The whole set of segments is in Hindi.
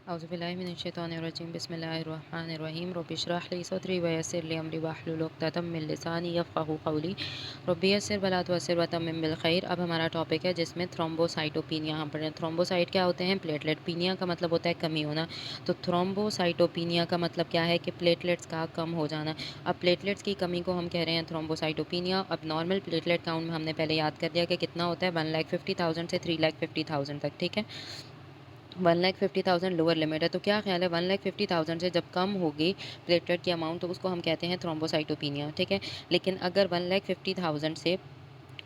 औज़ुबिल्लाहिमिनश्शैतानिर्रजीम बिस्मिल्लाहिर्रहमानिर्रहीम रब्बि इश्रह ली सदरी व यस्सिर ली अमरी वाहलुल उक़दतम मिन लिसानी यफ़क़हू क़ौली रब्बि यस्सिर वला तुअस्सिर वतम्मिम बिल खैर। अब हमारा टॉपिक है जिसमें थ्रोम्बोसाइटोपिनिया हम पढ़ रहे हैं। थ्रोम्बोसाइट क्या होते हैं? प्लेटलेट। पीनिया का मतलब होता है कमी होना। तो थ्रोम्बोसाइटोपिनिया का मतलब क्या है कि प्लेटलेट्स का कम हो जाना। अब प्लेटलेट्स की कमी को हम कह रहे हैं थ्रोम्बोसाइटोपिनिया। अब नॉर्मल प्लेटलेट काउंट में हमने पहले याद कर लिया कि कितना होता है, 1,50,000 से 3,50,000 तक। ठीक है, 1,50,000 लोअर लिमिट है। तो क्या ख्याल है, 1,50,000 से जब कम होगी प्लेटलेट की अमाउंट तो उसको हम कहते हैं थ्रोम्बोसाइटोपिनिया। ठीक है, लेकिन अगर 1,50,000 से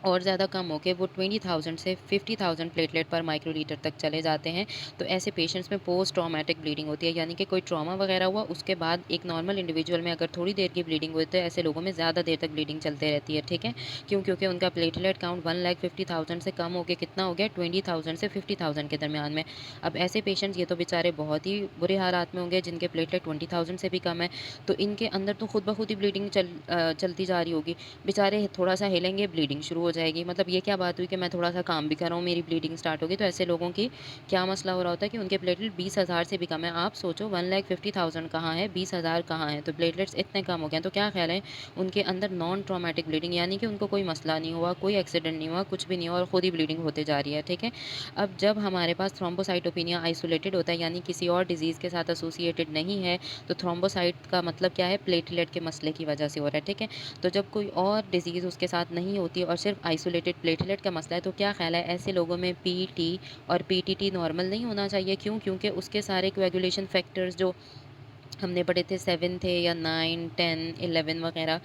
और ज़्यादा कम होके वो 20,000 से 50,000 प्लेटलेट पर माइक्रोलीटर तक चले जाते हैं, तो ऐसे पेशेंट्स में पोस्ट ट्रॉमेटिक ब्लीडिंग होती है। यानी कि कोई ट्रॉमा वगैरह हुआ, उसके बाद एक नॉर्मल इंडिविजुअल में अगर थोड़ी देर की ब्लीडिंग हुई तो ऐसे लोगों में ज़्यादा देर तक ब्लीडिंग चलते रहती है। ठीक है, क्यों? क्योंकि उनका प्लेटलेट काउंट 1,50,000 से कम हो गया, कितना हो गया, 20,000 से 50,000 के दरमियान में। अब ऐसे पेशेंट्स, ये तो बेचारे बहुत ही बुरे हालात में होंगे जिनके प्लेटलेट 20,000 से भी कम है, तो इनके अंदर तो खुद ब खुद ही ब्लीडिंग चलती जा रही होगी। बेचारे थोड़ा सा हिलेंगे, ब्लीडिंग शुरू हो जाएगी। मतलब ये क्या बात हुई कि मैं थोड़ा सा काम भी कर रहा हूँ, मेरी ब्लीडिंग स्टार्ट होगी। तो ऐसे लोगों की क्या मसला हो रहा होता है कि उनके प्लेटलेट 20,000 से भी कम है। आप सोचो, 1,50,000 कहाँ है, 20,000 कहाँ है, तो प्लेटलेट्स इतने कम हो गए हैं। तो क्या ख्याल है, उनके अंदर नॉन ट्रॉमेटिक ब्लीडिंग, यानी कि उनको कोई मसला नहीं हुआ, कोई एक्सीडेंट नहीं हुआ, कुछ भी नहीं हुआ और खुद ही ब्लीडिंग होते जा रही है। ठीक है, अब जब हमारे पास थ्रोम्बोसाइटोपिनिया आइसोलेटेड होता है, यानी किसी और डिजीज़ के साथ एसोसिएटेड नहीं है, तो थ्रोम्बोसाइट का मतलब क्या है, प्लेटलेट के मसले की वजह से हो रहा है। ठीक है, तो जब कोई और डिज़ीज़ उसके साथ नहीं होती और सिर्फ आइसोलेटेड प्लेटलेट का मसला है, तो क्या ख्याल है, ऐसे लोगों में पीटी और पीटीटी नॉर्मल नहीं होना चाहिए? क्यों? क्योंकि उसके सारे कोएगुलेशन फैक्टर्स जो हमने पढ़े थे, 7 थे या 9, 10, 11 वगैरह,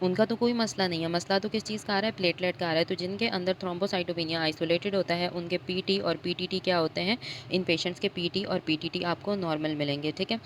उनका तो कोई मसला नहीं है। मसला तो किस चीज़ का आ रहा है, प्लेटलेट का आ रहा है। तो जिनके अंदर थ्रोम्बोसाइटोपिनिया आइसोलेटेड होता है, उनके पीटी और पीटीटी क्या होते हैं, इन पेशेंट्स के पीटी और पीटीटी आपको नॉर्मल मिलेंगे। ठीक है,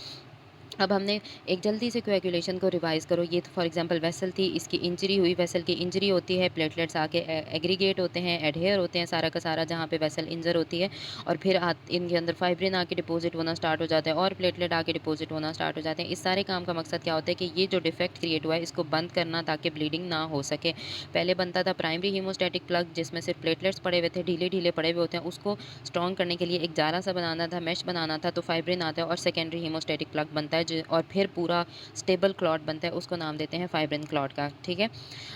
अब हमने एक जल्दी से कोएगुलेशन को रिवाइज़ करो। ये तो फॉर एग्जांपल वेसल थी, इसकी इंजरी हुई, वेसल की इंजरी होती है, प्लेटलेट्स आके एग्रीगेट होते हैं, एडहेयर होते हैं सारा का सारा जहाँ पे वेसल इंजर होती है, और फिर इनके अंदर फाइब्रिन आके डिपॉजिट होना स्टार्ट हो जाता है और प्लेटलेट आके डिपॉजिट होना स्टार्ट हो जाते हैं। इस सारे काम का मकसद क्या होता है कि ये जो डिफेक्ट क्रिएट हुआ है इसको बंद करना, ताकि ब्लीडिंग ना हो सके। पहले बनता था प्राइमरी हीमोस्टैटिक प्लग, जिसमें सिर्फ प्लेटलेट्स पड़े हुए थे, ढीले-ढीले पड़े हुए होते हैं, उसको स्ट्रॉन्ग करने के लिए एक जाला सा बनाना था, मेश बनाना था, तो फाइब्रिन आता है और सेकेंडरी हीमोस्टैटिक प्लग बनता है और फिर पूरा स्टेबल क्लॉट बनता है, उसको नाम देते हैं फाइब्रिन क्लॉट का। ठीक है,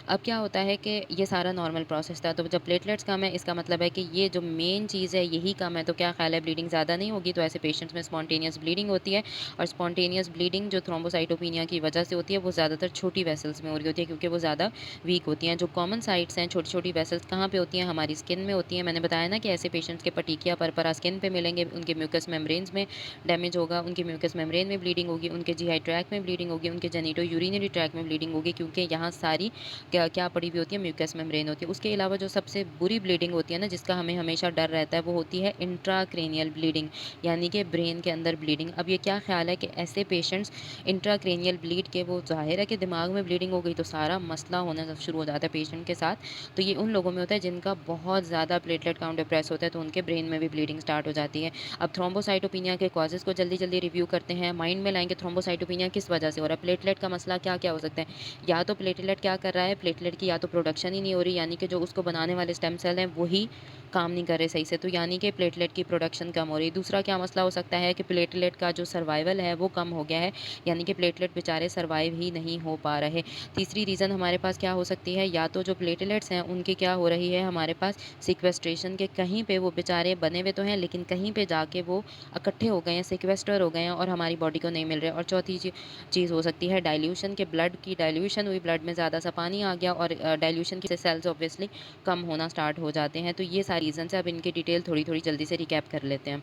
अब क्या होता है कि ये सारा नॉर्मल प्रोसेस था, तो जब प्लेटलेट्स कम है, इसका मतलब है कि ये जो मेन चीज़ है यही कम है। तो क्या ख्याल है, ब्लीडिंग ज़्यादा नहीं होगी, तो ऐसे पेशेंट्स में स्पॉन्टेनियस ब्लीडिंग होती है, और स्पॉन्टेनियस ब्लीडिंग जो थ्रोम्बोसाइटोपिनिया की वजह से होती है, वो ज़्यादातर छोटी वेसल्स में हो रही होती है, क्योंकि वो ज़्यादा वीक होती हैं। जो कॉमन साइट्स हैं, छोटी-छोटी वेसल्स कहाँ पे होती हैं, हमारी स्किन में होती हैं। मैंने बताया ना कि ऐसे पेशेंट्स के पटीकिया परपरा स्किन पे मिलेंगे, उनके म्यूकस मेम्ब्रेन्स में डैमेज होगा, उनके म्यूकस मेम्ब्रेन में ब्लीडिंग होगी, उनके जीआई ट्रैक्ट में ब्लीडिंग होगी, उनके जेनिटो यूरिनरी ट्रैक्ट में ब्लीडिंग होगी, क्योंकि यहाँ सारी क्या क्या पड़ी हुई होती है, म्यूकस मेम्ब्रेन होती है। उसके अलावा जो सबसे बुरी ब्लीडिंग होती है ना, जिसका हमें हमेशा डर रहता है, वो होती है इंट्राक्रेनियल ब्लीडिंग, यानी कि ब्रेन के अंदर ब्लीडिंग। अब ये क्या ख्याल है कि ऐसे पेशेंट्स इंट्राक्रेनियल ब्लीड के, वो ज़ाहिर है कि दिमाग में ब्लीडिंग हो गई तो सारा मसला होना शुरू हो जाता है पेशेंट के साथ। तो ये उन लोगों में होता है जिनका बहुत ज़्यादा प्लेटलेट काउंट डिप्रेस होता है, तो उनके ब्रेन में भी ब्लीडिंग स्टार्ट हो जाती है। अब थ्रोम्बोसाइटोपिनिया के कॉजेज़ को जल्दी-जल्दी रिव्यू करते हैं, माइंड में लाएँगे थ्रोम्बोसाइटोपिनिया किस वजह से हो रहा है, प्लेटलेट का मसला क्या-क्या हो सकता है। या तो प्लेटलेट क्या कर रहा है, प्लेटलेट की या तो प्रोडक्शन ही नहीं हो रही, यानी कि जो उसको बनाने वाले स्टेम सेल हैं वही काम नहीं कर रहे सही से, तो यानी कि प्लेटलेट की प्रोडक्शन कम हो रही है। दूसरा क्या मसला हो सकता है कि प्लेटलेट का जो सर्वाइवल है वो कम हो गया है, यानी कि प्लेटलेट बेचारे सर्वाइव ही नहीं हो पा रहे। तीसरी रीज़न हमारे पास क्या हो सकती है, या तो जो प्लेटलेट्स हैं उनकी क्या हो रही है, हमारे पास सिक्वेस्ट्रेशन के कहीं पे वो बेचारे बने हुए तो हैं, लेकिन कहीं पे जाके वो इकट्ठे हो गए हैं, सिक्वेस्टर हो गए हैं और हमारी बॉडी को नहीं मिल रहे। और चौथी चीज़ हो सकती है डाइल्यूशन के, ब्लड की डाइल्यूशन हुई, ब्लड में ज़्यादा सा पानी आ गया और डाइल्यूशन की सेल्स ऑब्वियसली कम होना स्टार्ट हो जाते हैं। तो ये सारी रीज़न्स है। अब इनकी डिटेल थोड़ी-थोड़ी जल्दी से रिकैप कर लेते हैं।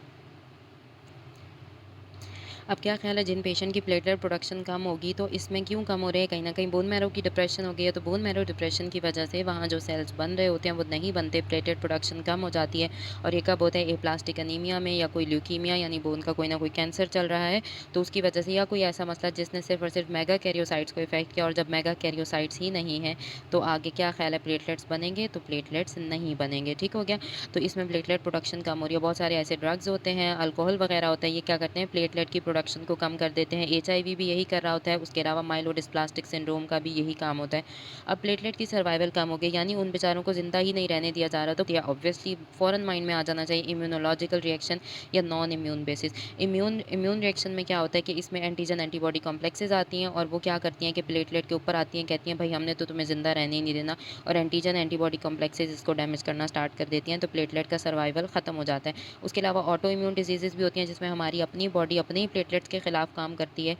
अब क्या ख्याल है, जिन पेशेंट की प्लेटलेट प्रोडक्शन कम होगी तो इसमें क्यों कम हो रहे हैं, कहीं न कहीं बोन मैरो की डिप्रेशन हो गई है, तो बोन मैरो डिप्रेशन की वजह से वहाँ जो सेल्स बन रहे होते हैं वो नहीं बनते, प्लेटलेट प्रोडक्शन कम हो जाती है। और ये कब होता है, एप्लास्टिक एनीमिया में, या कोई ल्यूकीमिया यानी बोन का कोई ना कोई कैंसर चल रहा है, तो उसकी वजह से, या कोई ऐसा मसला जिसने सिर्फ और सिर्फ मेगा कैरियोसाइट्स को इफेक्ट किया, और जब मेगा कैरियोसाइट्स ही नहीं है तो आगे क्या ख्याल है, प्लेटलेट्स बनेंगे, तो प्लेटलेट्स नहीं बनेंगे। ठीक हो गया, तो इसमें प्लेटलेट प्रोडक्शन कम हो रही है। बहुत सारे ऐसे ड्रग्स होते हैं, अल्कोहल वगैरह होता है, ये क्या करते हैं, प्लेटलेट की प्रोडक्शन को कम कर देते हैं। HIV भी यही कर रहा होता है। उसके अलावा माइलोडिस्प्लास्टिक सिंड्रोम का भी यही काम होता है। अब प्लेटलेट की सर्वाइवल कम हो गई, यानी उन बेचारों को ज़िंदा ही नहीं रहने दिया जा रहा, तो ऑब्वियसली फ़ौरन माइंड में आ जाना चाहिए इम्यूनोलॉजिकल रिएक्शन या non immune basis. Immune reaction में क्या होता है कि इसमें एंटीजन एंटीबॉडी कॉम्प्लेक्सेस आती हैं और वो क्या करती हैं कि प्लेटलेट के ऊपर आती हैं, कहती हैं भाई हमने तो तुम्हें ज़िंदा रहने ही नहीं देना, और एंटीजन एंटीबॉडी कॉम्प्लेक्सेस इसको डैमेज करना स्टार्ट कर देती हैं, तो प्लेटलेट का सर्वाइवल ख़त्म हो जाता है। उसके अलावा ऑटो इम्यून डिजीज़ेज़ भी होती हैं जिसमें हमारी अपनी बॉडी अपने ही प्लेटलेट्स के खिलाफ काम करती है,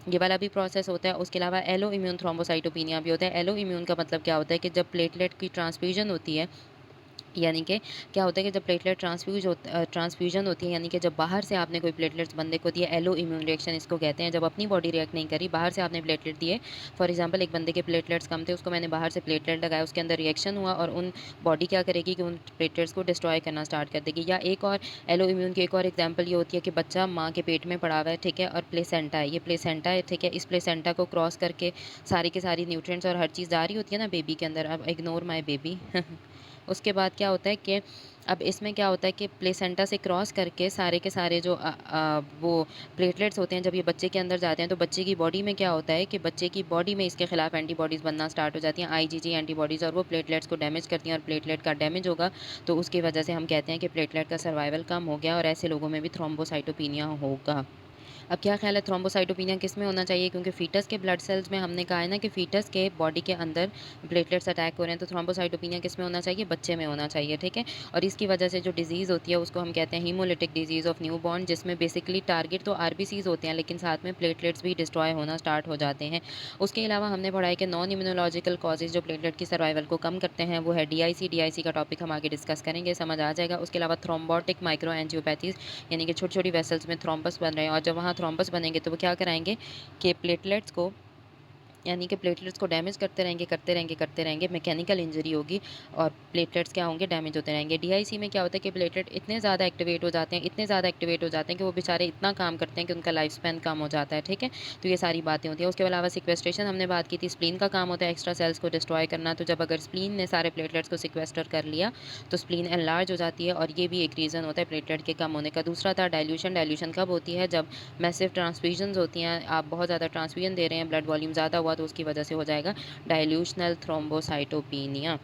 ये वाला भी प्रोसेस होता है। उसके अलावा एलो इम्यून थ्रोम्बोसाइटोपिनिया भी होता है। एलो इम्यून का मतलब क्या होता है कि जब प्लेटलेट की ट्रांसफ्यूजन होती है, यानी कि क्या होता है कि जब प्लेटलेट ट्रांसफ्यूजन होती है, यानी कि जब बाहर से आपने कोई प्लेटलेट्स बंदे को दिए, एलो इम्यून रिएक्शन इसको कहते हैं। जब अपनी बॉडी रिएक्ट नहीं करी, बाहर से आपने प्लेटलेट दिए, फॉर एग्जांपल एक बंदे के प्लेटलेट्स कम थे, उसको मैंने बाहर से प्लेटलेट लगाया, उसके अंदर रिएक्शन हुआ और उन बॉडी क्या करेगी कि उन प्लेटलेट्स को डिस्ट्रॉय करना स्टार्ट कर देगी। या एक और एलो इम्यून की एक और एग्जाम्पल ये होती है कि बच्चा माँ के पेट में पड़ा हुआ है, ठीक है, और प्लेसेंटा है, ये प्लेसेंटा है, ठीक है, इस प्लेसेंटा को क्रॉस करके सारी की सारी न्यूट्रिएंट्स और हर चीज़ जा रही होती है ना बेबी के अंदर। अब इग्नोर माय बेबी उसके बाद क्या होता है कि अब इसमें क्या होता है कि प्लेसेंटा से क्रॉस करके सारे के सारे जो वो प्लेटलेट्स होते हैं, जब ये बच्चे के अंदर जाते हैं तो बच्चे की बॉडी में क्या होता है कि बच्चे की बॉडी में इसके खिलाफ एंटीबॉडीज़ बनना स्टार्ट हो जाती हैं, IgG एंटीबॉडीज़, और वो प्लेटलेट्स को डैमेज करती हैं, और प्लेटलेट का डैमेज होगा तो उसकी वजह से हम कहते हैं कि प्लेटलेट का सर्वाइवल कम हो गया और ऐसे लोगों में भी थ्रोम्बोसाइटोपिनिया होगा। अब क्या ख्याल है थ्रोम्बोसाइटोपिनिया किस में होना चाहिए, क्योंकि फीटस के ब्लड सेल्स में हमने कहा है ना कि फीटस के बॉडी के अंदर प्लेटलेट्स अटैक हो रहे हैं, तो थ्रोम्बोसाइटोपिनिया किस में होना चाहिए, बच्चे में होना चाहिए, ठीक है। और इसकी वजह से जो डिजीज़ होती है उसको हम कहते हैं हीमोलिटिक डिजीज़ ऑफ न्यूबॉर्न, जिसमें बेसिकली टारगेट तो RBCs होते हैं लेकिन साथ में प्लेटलेट्स भी डिस्ट्रॉय होना स्टार्ट हो जाते हैं। उसके अलावा हमने पढ़ा है कि नॉन इम्यूनोलॉजिकल कॉजेज़ जो प्लेटलेट की सर्वाइवल को कम करते हैं वो है DIC का टॉपिक हम आगे डिस्कस करेंगे, समझ आ जाएगा। उसके अलावा थ्रोम्बोटिक माइक्रो एंजियोपैथीज़, यानी कि छोटी-छोटी वेसल्स में थ्रोम्बस बन रहे हैं, और जब वहाँ थ्रोम्बस बनेंगे तो वो क्या कराएँगे कि प्लेटलेट्स को, यानी कि प्लेटलेट्स को डैमेज करते रहेंगे, करते रहेंगे, करते रहेंगे, मैकेनिकल इंजरी होगी और प्लेटलेट्स क्या होंगे, डैमेज होते रहेंगे। DIC में क्या होता है कि प्लेटलेट इतने ज़्यादा एक्टिवेट हो जाते हैं, इतने ज़्यादा एक्टिवेट हो जाते हैं कि वो बेचारे इतना काम करते हैं कि उनका लाइफ स्पैन कम हो जाता है, ठीक है। तो ये सारी बातें होती हैं। उसके अलावा सिक्वेस्ट्रेशन हमने बात की थी, स्प्लीन का काम होता है एक्स्ट्रा सेल्स को डिस्ट्रॉय करना, तो जब अगर स्प्लीन ने सारे प्लेटलेट्स को सिक्वेस्टर कर लिया तो स्प्लीन एनलार्ज हो जाती है, और ये भी एक रीज़न होता है प्लेटलेट के कम होने का। दूसरा था डाइल्यूशन। डाइल्यूशन कब होती है, जब मैसिव ट्रांसफ्यूजन्स होती हैं, आप बहुत ज़्यादा ट्रांसफ्यूजन दे रहे हैं, ब्लड वॉल्यूम ज़्यादा हुआ तो उसकी वजह से हो जाएगा डाइल्यूशनल थ्रोम्बोसाइटोपिनिया।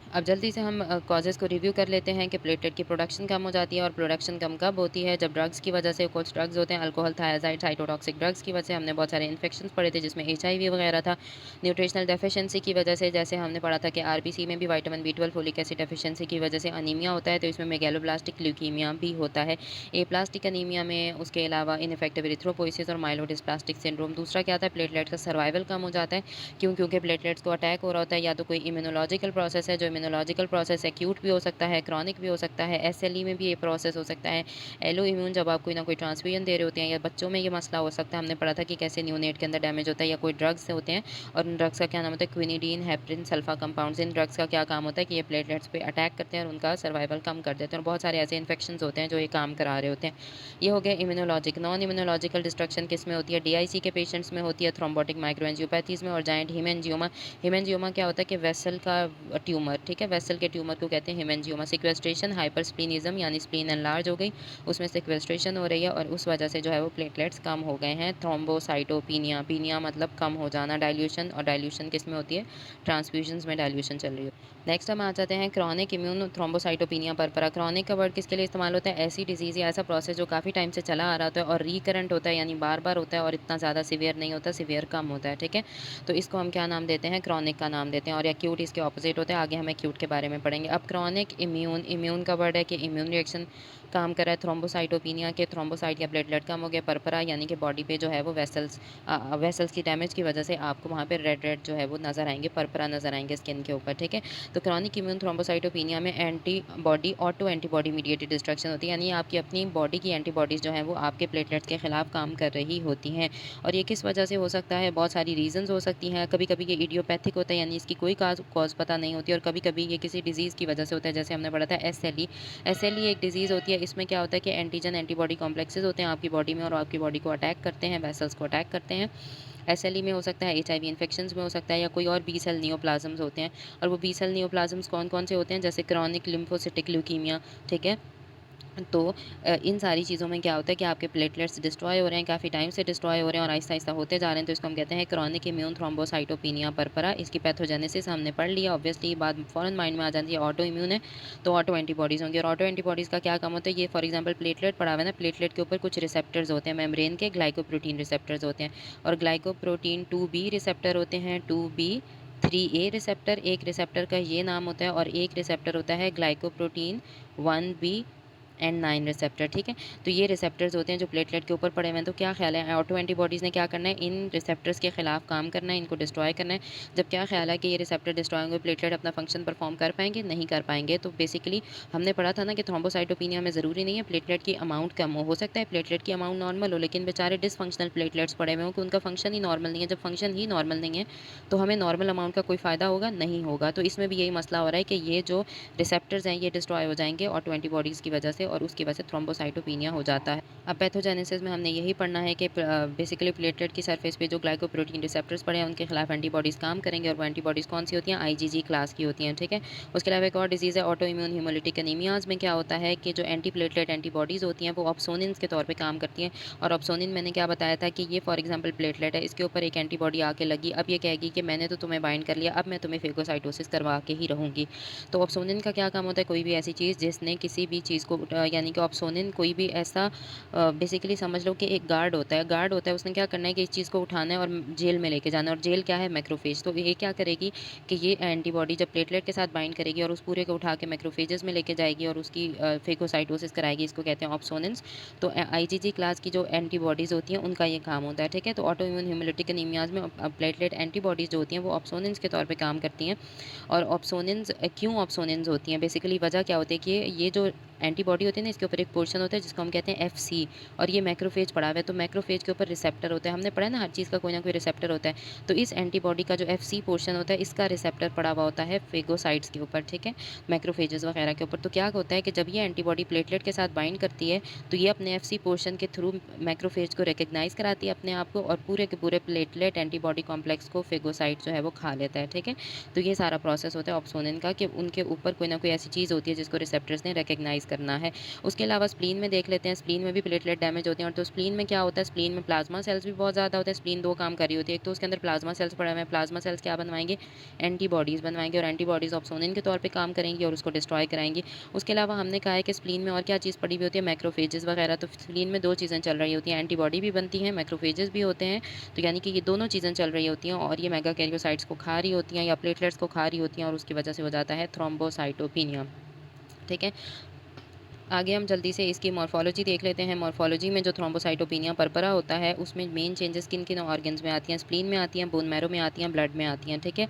अब जल्दी से हम कॉजेज़ को रिव्यू कर लेते हैं कि प्लेटलेट की प्रोडक्शन कम हो जाती है, और प्रोडक्शन कम कब होती है, जब ड्रग्स की वजह से, कुछ ड्रग्स होते हैं अल्कोहल, थायराइड, साइटोटॉक्सिक ड्रग्स की वजह से, हमने बहुत सारे इन्फेक्शंस पढ़े थे जिसमें HIV वगैरह था। न्यूट्रिशनल डेफिशिएंसी की वजह से, जैसे हमने पढ़ा था कि RBC में भी vitamin B12 folic acid deficiency की वजह से अनीमिया होता है, तो इसमें मेगालोब्लास्टिक ल्यूकीमिया भी होता है। एप्लास्टिक अनीमिया में उसके अलावा इनफेक्टिव एरिथ्रोपोइसिस और माइलोडिस्प्लास्टिक सिंड्रोम। दूसरा क्या था, प्लेटलेट का सर्वाइवल कम हो जाता है, क्यों, क्योंकि प्लेटलेट्स को अटैक हो रहा होता है, या तो कोई इम्यूनोलॉजिकल प्रोसेस है, जो इम्यूनोलॉजिकल प्रोसेस एक्यूट भी हो सकता है, क्रॉनिक भी हो सकता है, SLE में भी ये प्रोसेस हो सकता है। एलो इम्यून, जब आप कोई ना कोई ट्रांसफ्यूजन दे रहे होते हैं, या बच्चों में ये मसला हो सकता है, हमने पढ़ा था कि कैसे न्यूनेट के अंदर डैमेज होता है, या कोई ड्रग्स होते हैं और उन ड्रग्स का क्या नाम होता है, क्विनिडीन, हेपरिन, सल्फा कंपाउंड्स। इन ड्रग्स का क्या काम होता है कि ये प्लेटलेट्स पे अटैक करते हैं और उनका सर्वाइवल कम कर देते हैं, और बहुत सारे ऐसे इन्फेक्शंस होते हैं जो ये काम करा रहे होते हैं। ये हो गया इम्यूनोलॉजिक। नॉन इम्यूनोलॉजिकल डिस्ट्रक्शन किस में होती है, DIC के पेशेंट्स में होती है, थ्रोम्बोटिक माइक्रोएंजियोपैथीज़ में, और जाइंट हीमेंजियोमा। हीमेंजियोमा क्या होता है कि वेसल का ट्यूमर, ठीक है, वेसल के ट्यूमर को कहते हैं हीमेंजियोमा। सिक्वेस्ट्रेशन, हाइपरस्प्लीनिज्म, यानी स्प्लीन एनलार्ज हो गई, उसमें सिक्वेस्ट्रेशन हो रही है और उस वजह से जो है वो प्लेटलेट्स कम हो गए हैं। थ्रोम्बोसाइटोपिनिया, पीनिया मतलब कम हो जाना। डाइल्यूशन, और डाइल्यूशन किस में होती है, ट्रांसफ्यूजन्स में डाइल्यूशन चल रही है। नेक्स्ट हम आ जाते हैं क्रॉनिक इम्यून थ्रोम्बोसाइटोपिनिया पर। क्रॉनिक का वर्ड किसके लिए इस्तेमाल होता है, ऐसी डिजीज़ या ऐसा प्रोसेस जो काफ़ी टाइम से चला आ रहा होता है और रिकरेंट होता है, यानी बार बार होता है और इतना ज़्यादा सीवियर नहीं होता, सीवियर कम होता है, ठीक है। तो इसको हम क्या नाम देते हैं, क्रॉनिक का नाम देते हैं, और एक्यूट इसके ऑपोजिट होता है। आगे हम एक्यूट के बारे में पढ़ेंगे। अब क्रॉनिक इम्यून, इम्यून का वर्ड है कि इम्यून रिएक्शन काम कर रहा है। थ्रोम्बोसाइटोपिनिया के थ्रोम्बोसाइट या प्लेटलेट कम हो गया। परपरा यानी कि बॉडी पे जो है वो वेसल्स की डैमेज की वजह से आपको वहाँ पे रेड रेड जो है वो नज़र आएंगे, परपरा नज़र आएंगे स्किन के ऊपर, ठीक है। तो क्रॉनिक इम्यून थ्रोम्बोसाइटोपिनिया में antibody, auto antibody mediated destruction होती है, यानी आपकी अपनी बॉडी की एंटीबॉडीज़ जो हैं वो आपके प्लेटलेट्स के खिलाफ काम कर रही होती हैं। और ये किस वजह से हो सकता है, बहुत सारी रीजंस हो सकती हैं। कभी कभी ये इडियोपैथिक होता है, यानी इसकी कोई कॉज पता नहीं होती, और कभी कभी ये किसी डिजीज़ की वजह से होता है, जैसे हमने पढ़ा था SLE। SLE एक डिजीज़ होती है, इसमें क्या होता है कि एंटीजन एंटीबॉडी कॉम्प्लेक्सेस होते हैं आपकी बॉडी में, और आपकी बॉडी को अटैक करते हैं, वेसल्स को अटैक करते हैं। SLE में हो सकता है, HIV इन्फेक्शंस में हो सकता है, या कोई और बी सेल नियोप्लाज्म्स होते हैं। और वो बी सेल नियोप्लाज्म्स कौन कौन से होते हैं, जैसे क्रॉनिक लिम्फोसिटिक ल्यूकीमिया, ठीक है, तो इन सारी चीज़ों में क्या होता है कि आपके प्लेटलेट्स डिस्ट्रॉय हो रहे हैं, काफ़ी टाइम से डिस्ट्रॉय हो रहे हैं और आहिस्ता-आहिस्ता होते जा रहे हैं, तो इसको हम कहते हैं क्रॉनिक इम्यून थ्रोम्बोसाइटोपिनिया परपरा। इसकी पैथोजेनेसिस हमने पढ़ लिया, ऑब्वियसली ये बात फ़ौरन माइंड में आ जाती है, ऑटो इम्यून है, तो ऑटो एंटीबॉडीज़ होंगी और ऑटो एंटीबॉडीज़ का क्या काम होता है, ये फॉर एग्जाम्पल प्लेटलेट पड़ा हुआ है ना, प्लेटलेट के ऊपर कुछ रिसेप्टर्स होते हैं, मेम्ब्रेन के ग्लाइकोप्रोटीन रिसेप्टर्स होते हैं और ग्लाइकोप्रोटीन 2b रिसेप्टर होते हैं, 2b 3a रिसेप्टर, एक रिसेप्टर का ये नाम होता है और एक रिसेप्टर होता है ग्लाइकोप्रोटीन 1b एंड 9 रिसेप्टर, ठीक है। तो ये रिसेप्टर्स होते हैं जो प्लेटलेट के ऊपर पड़े हुए हैं। तो क्या ख्याल है, ऑटो एंटीबॉडीज़ ने क्या करना है, इन रिसेप्टर्स के खिलाफ काम करना है, इनको डिस्ट्रॉय करना है। जब क्या ख्याल है कि ये रिसेप्टर डिस्ट्रॉय होंगे, प्लेटलेट अपना फंक्शन परफॉर्म कर पाएंगे, नहीं कर पाएंगे। तो बेसिकली हमने पढ़ा था ना कि थ्रोम्बोसाइटोपिनिया में ज़रूरी नहीं है प्लेटलेट की अमाउंट कम हो सकता है प्लेटलेट की अमाउंट नॉर्मल हो, लेकिन बेचारे डिसफंक्शनल प्लेटलेट्स पड़े हुए हों कि उनका फंक्शन ही नॉर्मल नहीं है। जब फंक्शन ही नॉर्मल नहीं है तो हमें नॉर्मल अमाउंट का कोई फ़ायदा होगा, नहीं होगा। तो इसमें भी यही मसला हो रहा है कि ये जो रिसेप्टर्स हैं ये डिस्ट्रॉय हो जाएंगे ऑटो एंटीबॉडीज़ की वजह से और उसकी वजह से थ्रोम्बोसाइटोपिनिया हो जाता है। अब पैथोजेनेसिस में हमने यही पढ़ना है कि बेसिकली प्लेटलेट की सरफेस पे जो ग्लाइकोप्रोटीन रिसेप्टर्स पड़े हैं उनके खिलाफ एंटीबॉडीज़ काम करेंगे और वो एंटीबॉडीज़ कौन सी होती हैं, आईजीजी क्लास की होती हैं, ठीक है। उसके अलावा एक और डिजीज़ है ऑटो इम्यून हीमोलिटिक एनीमियाज में क्या होता है कि जो एंटी प्लेटलेट एंटीबॉडीज़ होती हैं वो ऑप्सोनिन्स के तौर पर काम करती हैं और ऑप्सोनिन मैंने क्या बताया था कि ये फॉर एग्जाम्पल प्लेटलेट है, इसके ऊपर एक एंटीबॉडी आके लगी, अब ये कहेगी कि मैंने तो तुम्हें बाइंड कर लिया, अब मैं तुम्हें फेगोसाइटोसिस करवा के ही रहूँगी। तो ऑप्सोनिन का क्या काम होता है, कोई भी ऐसी चीज़ जिसने किसी भी चीज़ को यानी कि ऑप्सोनिन कोई भी ऐसा बेसिकली समझ लो कि एक गार्ड होता है, उसने क्या करना है कि इस चीज़ को उठाना है और जेल में लेके जाना है और जेल क्या है, मैक्रोफेज। तो ये क्या करेगी कि ये एंटीबॉडी जब प्लेटलेट के साथ बाइंड करेगी और उस पूरे को उठा के मैक्रोफेजेस में लेके जाएगी और उसकी फेगोसाइटोसिस कराएगी, इसको कहते हैं ऑप्सोनिन्स। तो आईजीजी क्लास की जो एंटीबॉडीज़ होती हैं उनका ये काम होता है, ठीक है। तो ऑटो इम्यून हीमोलिटिक एनीमियाज में प्लेटलेट एंटीबॉडीज़ जो होती हैं वो ऑप्सोनिन्स के तौर पे काम करती हैं और ऑप्सोनिन्स क्यों ऑप्सोनिन्स होती हैं, बेसिकली वजह क्या होती है कि ये जो एंटीबॉडी होती है ना, इसके ऊपर एक पोर्शन होता है जिसको हम कहते हैं एफसी और ये मैक्रोफेज पड़ा हुआ है। तो मैक्रोफेज के ऊपर रिसेप्टर होता है, हमने पढ़ा है ना हर चीज़ का कोई ना कोई रिसेप्टर होता है। तो इस एंटीबॉडी का जो एफसी पोर्शन होता है इसका रिसेप्टर पड़ा हुआ होता है फेगोसाइट्स के ऊपर, ठीक है, मैक्रोफेजेस वगैरह के ऊपर। तो क्या होता है कि जब ये एंटीबॉडी प्लेटलेट के साथ बाइंड करती है तो ये अपने एफसी पोर्शन के थ्रू मैक्रोफेज को रिकग्नाइज कराती है अपने आप को और पूरे के पूरे प्लेटलेट एंटीबॉडी कॉम्प्लेक्स को फेगोसाइट जो है वो खा लेता है, ठीक है। तो ये सारा प्रोसेस होता है ऑप्सोनिन का कि उनके ऊपर कोई ना कोई ऐसी चीज़ होती है जिसको रिसेप्टर्स ने रिकग्नाइज करना है। उसके अलावा स्प्लीन में देख लेते हैं, स्प्लीन में भी प्लेटलेट डैमेज होते हैं और तो स्प्लीन में क्या होता है, स्प्लीन में प्लाज्मा सेल्स भी बहुत ज़्यादा होते हैं। स्प्लीन दो काम कर रही होती है, एक तो उसके अंदर प्लाज्मा सेल्स पड़े हुए हैं, प्लाज्मा सेल्स क्या बनवाएंगे, एंटीबॉडीज़ बनवाएंगे और एंटीबॉडीज़ ऑप्सोनिन के तौर पे काम करेंगी और उसको डिस्ट्रॉय कराएंगी। उसके अलावा हमने कहा है कि स्प्लीन में और क्या चीज़ पड़ी हुई होती है, मैक्रोफेजेस वगैरह। तो स्प्लीन में दो चीज़ें चल रही होती हैं, एंटीबॉडी भी बनती हैं, मैक्रोफेजेस भी होते हैं। तो यानी कि ये दोनों चीज़ें चल रही होती हैं और ये मेगाकैरियोसाइट्स को खा रही होती हैं या प्लेटलेट्स को खा रही होती हैं और उसकी वजह से हो जाता है थ्रोम्बोसाइटोपिनिया, ठीक है। आगे हम जल्दी से इसकी मॉर्फोलॉजी देख लेते हैं। मॉर्फोलॉजी में जो थ्रोम्बोसाइटोपिनिया पर्परा होता है उसमें मेन चेंजेस किन-किन ऑर्गन्स में आती हैं, स्प्लीन में आती हैं, बोन मैरो में आती हैं, ब्लड में आती हैं, ठीक है।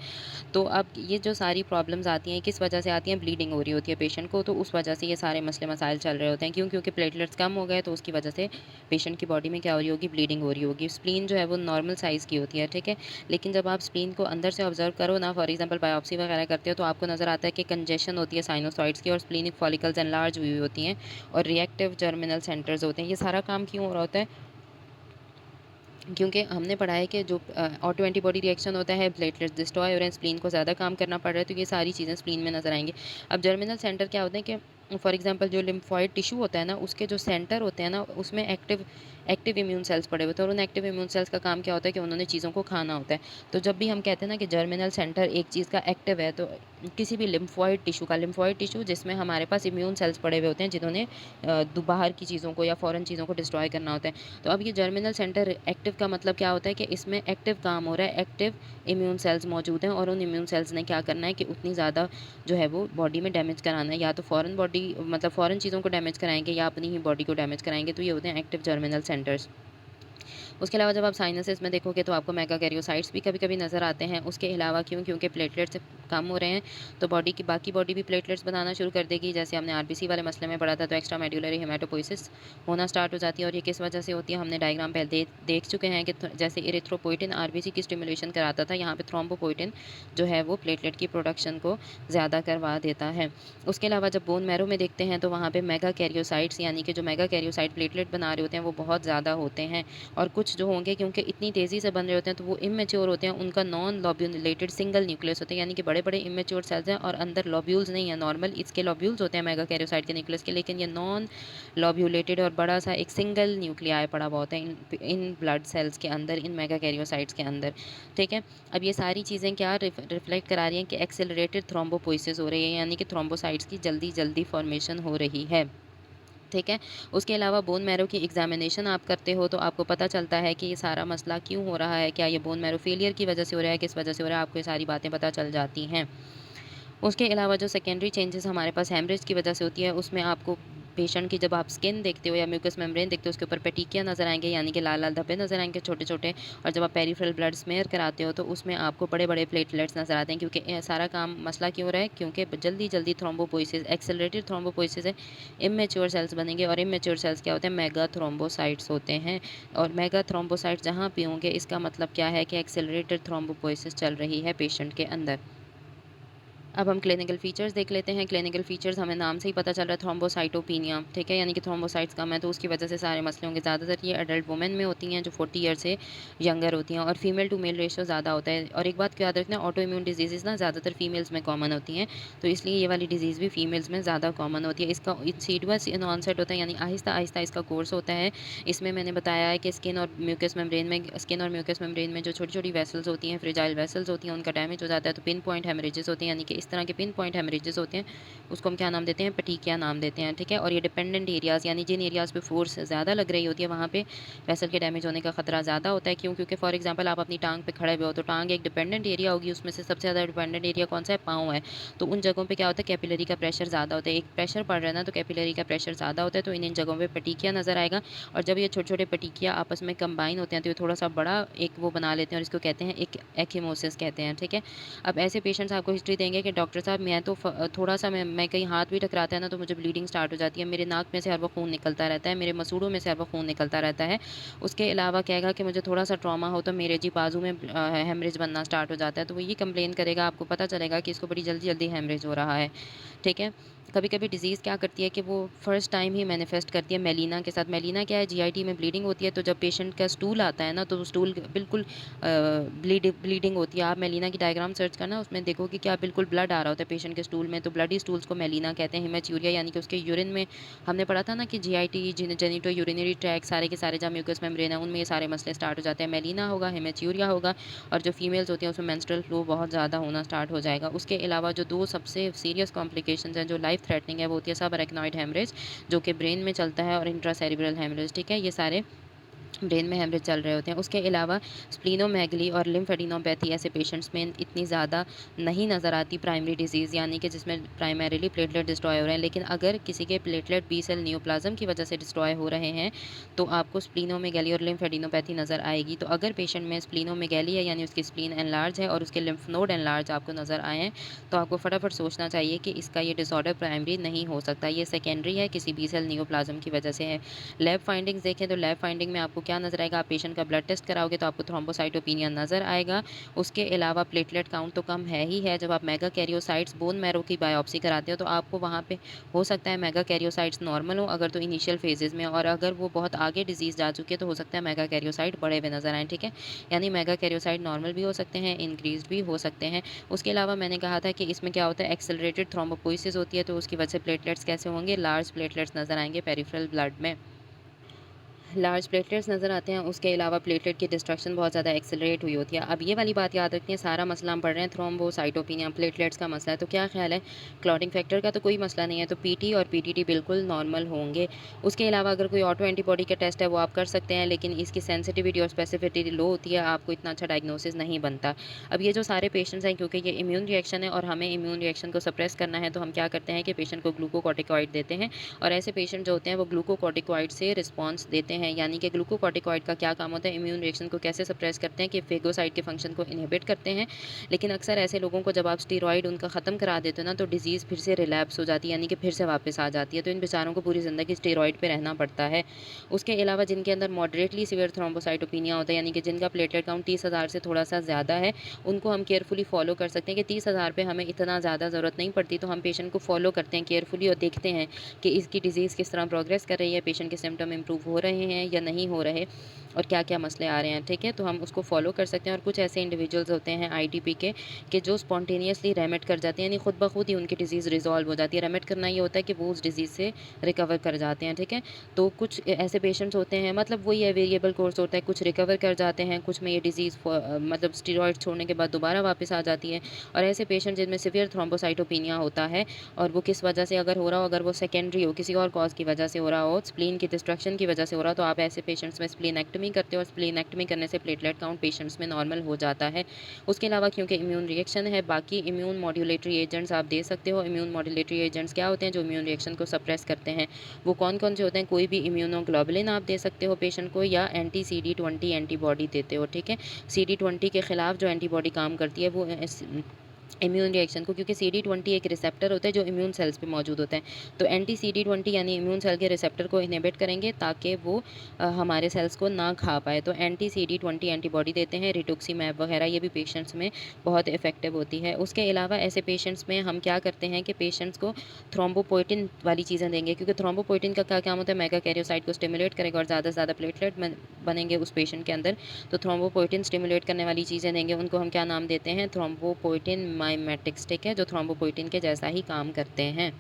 तो अब ये जो सारी प्रॉब्लम्स आती हैं किस वजह से आती हैं, ब्लीडिंग हो रही होती है पेशेंट को, तो उस वजह से ये सारे मसले मसाइल चल रहे होते हैं। क्यों? क्योंकि प्लेटलेट्स कम हो गए तो उसकी वजह से पेशेंट की बॉडी में क्या हो रही होगी, ब्लीडिंग हो रही होगी। स्प्लीन जो है वो नॉर्मल साइज़ की होती है, ठीक है। लेकिन जब आप स्प्लीन को अंदर से ऑब्जर्व करो ना, फॉर एग्जाम्पल बायोप्सी वगैरह करते हो तो आपको नज़र आता है कि कंजेशन होती है साइनोसॉइड्स की और स्प्लीनिक फॉलिकल्स एनलार्ज हुई हुई होती हैं और रिएक्टिव जर्मिनल सेंटर्स होते हैं। ये सारा काम क्यों हो रहा होता है, क्योंकि हमने पढ़ा है कि जो ऑटो एंटीबॉडी रिएक्शन होता है, प्लेटलेट्स डिस्ट्रॉय हो रहे हैं, स्प्लीन को ज़्यादा काम करना पड़ रहा है, तो ये सारी चीज़ें स्प्लीन में नज़र आएंगी। अब जर्मिनल सेंटर क्या होते हैं कि फॉर एग्जांपल जो लिम्फॉइड टिश्यू होता है ना, उसके जो सेंटर होते हैं ना, उसमें एक्टिव एक्टिव इम्यून सेल्स पड़े होते हैं और उन एक्टिव इम्यून सेल्स का काम क्या होता है कि उन्होंने चीज़ों को खाना होता है। तो जब भी हम कहते हैं ना कि जर्मिनल सेंटर एक चीज़ का एक्टिव है, तो किसी भी लिम्फॉइड टिश्यू जिसमें हमारे पास इम्यून सेल्स पड़े हुए होते हैं जिन्होंने बाहर की चीज़ों को या फॉरेन चीज़ों को डिस्ट्रॉय करना होता है। तो अब ये जर्मिनल सेंटर एक्टिव का मतलब क्या होता है कि इसमें एक्टिव काम हो रहा है, एक्टिव इम्यून सेल्स मौजूद हैं और उन इम्यून सेल्स ने क्या करना है कि उतनी ज़्यादा जो है वो बॉडी में डैमेज कराना है, या तो फॉरेन बॉडी मतलब फॉरेन चीज़ों को डैमेज कराएंगे या अपनी ही बॉडी को डैमेज कराएंगे। तो ये होते हैं एक्टिव जर्मिनल सेंटर्स। उसके अलावा जब आप साइनसेस में देखोगे तो आपको मेगाकैरियोसाइट्स भी कभी-कभी नज़र आते हैं। उसके अलावा क्यों? क्योंकि प्लेटलेट्स कम हो रहे हैं, तो बॉडी की बाकी बॉडी भी प्लेटलेट्स बनाना शुरू कर देगी। जैसे हमने आरबीसी वाले मसले में पढ़ा था, तो एक्स्ट्रा मेडुलरी हेमाटोपोइसिस होना स्टार्ट हो जाती है और ये किस वजह से होती है, हमने डायग्राम पहले देख चुके हैं कि जैसे इरिथ्रोपोइटिन आरबीसी की स्टिमुलेशन कराता था, यहाँ पे थ्रोम्बोपोइटिन जो है वो प्लेटलेट की प्रोडक्शन को ज़्यादा करवा देता है। उसके अलावा जब बोन मैरो में देखते हैं तो वहाँ पे मेगाकैरियोसाइट्स यानी कि जो मेगाकैरियोसाइट प्लेटलेट बना रहे होते हैं वो बहुत ज़्यादा होते हैं और कुछ कुछ जो होंगे क्योंकि इतनी तेज़ी से बन रहे होते हैं तो वो इमेच्योर होते हैं, उनका नॉन लॉब्यूलेटेड सिंगल न्यूक्लियस होते हैं, यानी कि बड़े-बड़े इमेच्योर सेल्स हैं और अंदर लॉब्यूल्स नहीं है। नॉर्मल इसके लॉब्यूल्स होते हैं मेगाकैरियोसाइट के न्यूक्लियस के, लेकिन ये नॉन लॉब्यूलेटेड और बड़ा-सा एक सिंगल न्यूक्लियाई पड़ा हुआ होता है इन ब्लड सेल्स के अंदर, इन मेगाकैरियोसाइट्स के अंदर, ठीक है। अब ये सारी चीज़ें क्या रिफ्लेक्ट करा रही हैं कि एक्सेलरेटेड थ्रोम्बोपोइसिस हो रही है, यानी कि थ्रोम्बोसाइट्स की जल्दी-जल्दी फॉर्मेशन हो रही है। ठीक है। उसके अलावा बोन मैरो की एग्ज़ामिनेशन आप करते हो तो आपको पता चलता है कि ये सारा मसला क्यों हो रहा है, क्या ये बोन मैरो फेलियर की वजह से हो रहा है, किस वजह से हो रहा है, आपको ये सारी बातें पता चल जाती हैं। उसके अलावा जो सेकेंडरी चेंजेस हमारे पास हेमरेज की वजह से होती है, उसमें आपको पेशेंट की जब आप स्किन देखते हो या म्यूकस मेम्ब्रेन देखते हो, उसके ऊपर पेटिकिया नज़र आएँगे, यानी कि लाल-लाल धब्बे नज़र आएँगे छोटे-छोटे। और जब आप पेरिफेरल ब्लड स्मेयर कराते हो तो उसमें आपको बड़े-बड़े प्लेटलेट्स नज़र आते हैं, क्योंकि सारा काम मसला क्यों हो रहा है, क्योंकि जल्दी-जल्दी थ्रोम्बोपोइसिस, एक्सेलरेटेड थ्रोम्बोपोइसिस है, इम्मैच्योर सेल्स बनेंगे और इम्मैच्योर सेल्स क्या होते हैं, मेगा थ्रोम्बोसाइट्स होते हैं। और मेगा थ्रोम्बोसाइट्स जहाँ भी होंगे, इसका मतलब क्या है कि एक्सेलरेटेड थ्रोम्बोपोइसिस चल रही है पेशेंट के अंदर। अब हम क्लिनिकल फीचर्स देख लेते हैं। क्लिनिकल फीचर्स हमें नाम से ही पता चल रहा है, थ्रोम्बोसाइटोपिनिया, ठीक है, यानी कि थ्रोम्बोसाइट्स कम है तो उसकी वजह से सारे मसले होंगे। ज़्यादातर ये एडल्ट वुमेन में होती हैं जो 40 ईयर से यंगर होती हैं, और फीमेल टू मेल रेशियो ज़्यादा होता है। और एक बात को याद रखना, ऑटो इम्यून डिजीज़ ना ज़्यादातर फीमेल्स में कॉमन होती हैं, तो इसलिए ये वाली डिजीज़ भी फीमेल्स में ज़्यादा कॉमन होती है। इसका इंसीडियस इन ऑनसेट होता है, यानी आहिस्ता-आहिस्ता इसका कोर्स होता है। इसमें मैंने बताया है कि स्किन और म्यूकस मेम्ब्रेन में जो छोटी-छोटी वेसल्स होती हैं, फ्रेजाइल वेसल्स होती हैं, उनका डैमेज हो जाता है तो पिन पॉइंट हेमरेजेस होती हैं, यानी कि इस तरह के पिन पॉइंट हेमरेजेस होते हैं, उसको हम क्या नाम देते हैं, पेटिकिया नाम देते हैं, ठीक है। और ये डिपेंडेंट एरियाज़, यानी जिन एरियाज़ पे फोर्स ज़्यादा लग रही होती है वहाँ पे वेसल के डैमेज होने का खतरा ज़्यादा होता है। क्यों? क्योंकि फॉर एग्जांपल आप अपनी टांग पे खड़े हुए हो तो टांग एक डिपेंडेंट एरिया होगी, उसमें से सबसे ज़्यादा डिपेंडेंट एरिया कौन सा है, पाँव है। तो उन जगहों पे क्या होता है, कैपिलरी का प्रेशर ज़्यादा होता है, एक प्रेशर पड़ रहा है ना तो कैपिलरी का प्रेशर ज़्यादा होता है, तो इन जगहों पे पेटिकिया नज़र आएगा। और जब ये छोटे-छोटे पेटिकिया आपस में कंबाइन होते हैं तो ये थोड़ा-सा बड़ा एक वो बना लेते हैं और इसको कहते हैं एक एक्कीमोसिस कहते हैं, ठीक है। अब ऐसे पेशेंट्स आपको हिस्ट्री देंगे कि डॉक्टर साहब मैं तो थोड़ा-सा मैं कहीं हाथ भी टकराता है ना तो मुझे ब्लीडिंग स्टार्ट हो जाती है, मेरे नाक में से हर वक़्त खून निकलता रहता है, मेरे मसूड़ों में से हर वक़्त खून निकलता रहता है। उसके अलावा कहेगा कि मुझे थोड़ा-सा ट्रॉमा हो तो मेरे जी बाजू में हेमरेज बनना स्टार्ट हो जाता है, तो वो ये कंप्लेन करेगा, आपको पता चलेगा कि इसको बड़ी जल्दी-जल्दी हेमरेज हो रहा है, ठीक है। कभी-कभी डिज़ीज़ क्या करती है कि वो फर्स्ट टाइम ही मैनिफेस्ट करती है मेलिना के साथ। मेलिना क्या है, जीआईटी में ब्लीडिंग होती है, तो जब पेशेंट का स्टूल आता है ना तो स्टूल बिल्कुल ब्लीडिंग होती है। आप मेलिना की डायग्राम सर्च करना, उसमें देखोगे क्या बिल्कुल ब्लड आ रहा होता है पेशेंट के स्टूल में, तो ब्लडी स्टूल्स को मेलिना कहते हैं। हेमेच्यूरिया यानी कि उसके यूरिन में हमने पढ़ा था ना कि जीआईटी जेनिटो यूरिनरी ट्रैक्ट सारे के सारे जहाँ म्यूकस मेम्ब्रेन है उनमें ये सारे मसले स्टार्ट हो जाते हैं। मेलिना होगा, हेमेच्यूरिया होगा, और जो फीमेल्स होती हैं उसमें मेंस्ट्रुअल फ्लो बहुत ज़्यादा होना स्टार्ट हो जाएगा। उसके अलावा जो 2 सबसे सीरियस कॉम्प्लिकेशंस हैं जो लाइफ थ्रेटनिंग है वो होती है सब अरेक्नॉइड हेमरेज, जो कि ब्रेन में चलता है, और इंट्रासेरेब्रल हेमरेज, ठीक है। ये सारे ब्रेन में हेमरेज चल रहे होते हैं। उसके अलावा स्प्लीनोमेगली और लिम्फेडिनोपैथी ऐसे पेशेंट्स में इतनी ज़्यादा नहीं नज़र आती, प्राइमरी डिजीज़ यानी कि जिसमें प्राइमरीली प्लेटलेट डिस्ट्रॉय हो रहे हैं। लेकिन अगर किसी के प्लेटलेट बी सेल नियोप्लाज़्म की वजह से डिस्ट्रॉय हो रहे हैं तो आपको स्प्लीनोमेगली और लिम्फेडिनोपैथी नज़र आएगी। तो अगर पेशेंट में स्प्लीनोमेगली है यानी उसकी स्प्लीन एनलार्ज है और उसके लिम्फ नोड एनलार्ज आपको नज़र आए हैं, तो आपको फटाफट सोचना चाहिए कि इसका ये डिसऑर्डर प्राइमरी नहीं हो सकता, ये सेकेंडरी है, किसी बी सेल नियोप्लाज़्म की वजह से है। लैब फाइंडिंग्स देखें तो लैब फाइंडिंग में आपको क्या नज़र आएगा, आप पेशेंट का ब्लड टेस्ट कराओगे तो आपको थ्रोम्बोसाइटोपिनिया नज़र आएगा। उसके अलावा प्लेटलेट काउंट तो कम है ही है। जब आप मेगा कैरियोसाइट्स बोन मैरो की बायोप्सी कराते हो तो आपको वहाँ पे हो सकता है मेगा कैरियोसाइट्स नॉर्मल हो अगर तो इनिशियल फेजेज़ में, और अगर वो बहुत आगे डिजीज़ जा चुकी है तो हो सकता है मेगा कैरियोसाइट बढ़े हुए नज़र आएँ, ठीक है। यानी मेगा कैरियोसाइट नॉर्मल भी हो सकते हैं, इंक्रीज़्ड भी हो सकते हैं। उसके अलावा मैंने कहा था कि इसमें क्या होता है, एक्सेलरेटेड थ्रोम्बोपोइसिस होती है, तो उसकी वजह से प्लेटलेट्स कैसे होंगे, लार्ज प्लेटलेट्स नज़र आएँगे पेरिफेरल ब्लड में। लार्ज प्लेटलेट्स नज़र आते हैं। उसके अलावा प्लेटलेट की डिस्ट्रक्शन बहुत ज़्यादा एक्सेलरेट हुई होती है। अब ये वाली बात याद रखनी है, सारा मसला हम पढ़ रहे हैं थ्रोम्बोसाइटोपिनिया प्लेटलेट्स का मसला है, तो क्या ख्याल है, क्लॉटिंग फैक्टर का तो कोई मसला नहीं है, तो पीटी और पीटीटी बिल्कुल नॉर्मल होंगे। उसके अलावा अगर कोई ऑटो एंटीबॉडी का टेस्ट है वो आप कर सकते हैं, लेकिन इसकी सेंसिटिविटी और स्पेसिफिसिटी लो होती है, आपको इतना अच्छा डायग्नोसिस नहीं बनता। अब ये जो सारे पेशेंट्स हैं, क्योंकि ये इम्यून रिएक्शन है और हमें इम्यून रिएक्शन को सप्रेस करना है, तो हम क्या करते हैं कि पेशेंट को ग्लूकोकॉर्टिकॉइड देते हैं, और ऐसे पेशेंट जो होते हैं वो ग्लूकोकॉर्टिकॉइड से रिस्पॉन्स देते हैं। यानी कि ग्लूकोकॉर्टिकॉइड का क्या काम होता है, इम्यून रिएक्शन को कैसे सप्रेस करते हैं कि फेगोसाइट के फंक्शन को इनहिबिट करते हैं। लेकिन अक्सर ऐसे लोगों को जब आप स्टेरॉइड उनका ख़त्म करा देते हो ना तो डिजीज़ फिर से रिलैप्स हो जाती है, यानी कि फिर से वापस आ जाती है, तो इन बेचारों को पूरी ज़िंदगी स्टेरॉइड पे रहना पड़ता है। उसके अलावा जिनके अंदर मॉडरेटली सीवियर थ्रोम्बोसाइटोपिनिया होता है, यानी कि जिनका प्लेटलेट काउंट 30,000 से थोड़ा-सा ज़्यादा है, उनको हम केयरफुली फॉलो कर सकते हैं कि 30,000 पे हमें इतना ज़्यादा ज़रूरत नहीं पड़ती, तो हम पेशेंट को फॉलो करते हैं केयरफुली और देखते हैं कि इसकी डिज़ीज़ किस तरह प्रोग्रेस कर रही है, पेशेंट के सिम्पटम इम्प्रूव हो रहे हैं या नहीं हो रहे। और क्या-क्या मसले आ रहे हैं, ठीक है? तो हम उसको फ़ॉलो कर सकते हैं। और कुछ ऐसे इंडिविजुअल्स होते हैं आईटीपी के कि जो स्पॉन्टेनियसली रेमिट कर जाते हैं, यानी खुद ब खुद ही उनकी डिज़ीज़ रिज़ॉल्व हो जाती है। रेमिट करना ये होता है कि वो उस डिज़ीज़ से रिकवर कर जाते हैं, ठीक है? तो कुछ ऐसे पेशेंट्स होते हैं, मतलब वही है, वेरिएबल कोर्स होता है, कुछ रिकवर कर जाते हैं, कुछ में ये डिज़ीज़ मतलब स्टेरॉइड छोड़ने के बाद दोबारा वापस आ जाती है। और ऐसे पेशेंट जिनमें सिवियर थ्रोम्बोसाइटोपिनिया होता है और वो किस वजह से अगर हो रहा हो, अगर वो सेकेंडरी हो, किसी और कॉज़ की वजह से हो रहा हो, स्प्लीन की डिस्ट्रक्शन की वजह से हो रहा हो, तो आप ऐसे पेशेंट्स में स्प्लीनेक्टमी करते हो और स्प्लीनेक्टमी करने से प्लेटलेट काउंट पेशेंट्स में नॉर्मल हो जाता है। उसके अलावा क्योंकि इम्यून रिएक्शन है, बाकी इम्यून मॉड्यूलेटरी एजेंट्स आप दे सकते हो। इम्यून मॉड्यूलेटरी एजेंट्स क्या होते हैं जो इम्यून रिएक्शन को सप्रेस करते हैं? वो कौन-कौन से होते हैं? कोई भी इम्यूनोग्लोबुलिन आप दे सकते हो पेशेंट को, या एंटी CD20 एंटीबॉडी देते हो, ठीक है? CD20 के खिलाफ जो एंटीबॉडी काम करती है वो इम्यून रिएक्शन को, क्योंकि CD20 एक रिसेप्टर होता है जो इम्यून सेल्स पे मौजूद होता है। तो एंटी CD20 यानी इम्यून सेल के रिसेप्टर को इनहिबिट करेंगे ताकि वो हमारे सेल्स को ना खा पाए। तो एंटी CD20 एंटीबॉडी देते हैं, रिटुक्सीमैब वगैरह, ये भी पेशेंट्स में बहुत इफेक्टिव होती है। उसके अलावा ऐसे पेशेंट्स में हम क्या करते हैं कि पेशेंट्स को थ्रोम्बोपोएटिन वाली चीज़ें देंगे, क्योंकि थ्रोम्बोपोएटिन का क्या काम होता है? मेगाकैरियोसाइट को स्टिमुलेट करेगा और ज़्यादा से ज़्यादा प्लेटलेट बनेंगे उस पेशेंट के अंदर। तो थ्रोम्बोपोएटिन स्टिमुलेट करने वाली चीज़ें देंगे, उनको हम क्या नाम देते हैं? थ्रोम्बोपोएटिन माइमेटिक्स, ठीक है? जो थ्रोम्बोपोएटिन के जैसा ही काम करते हैं।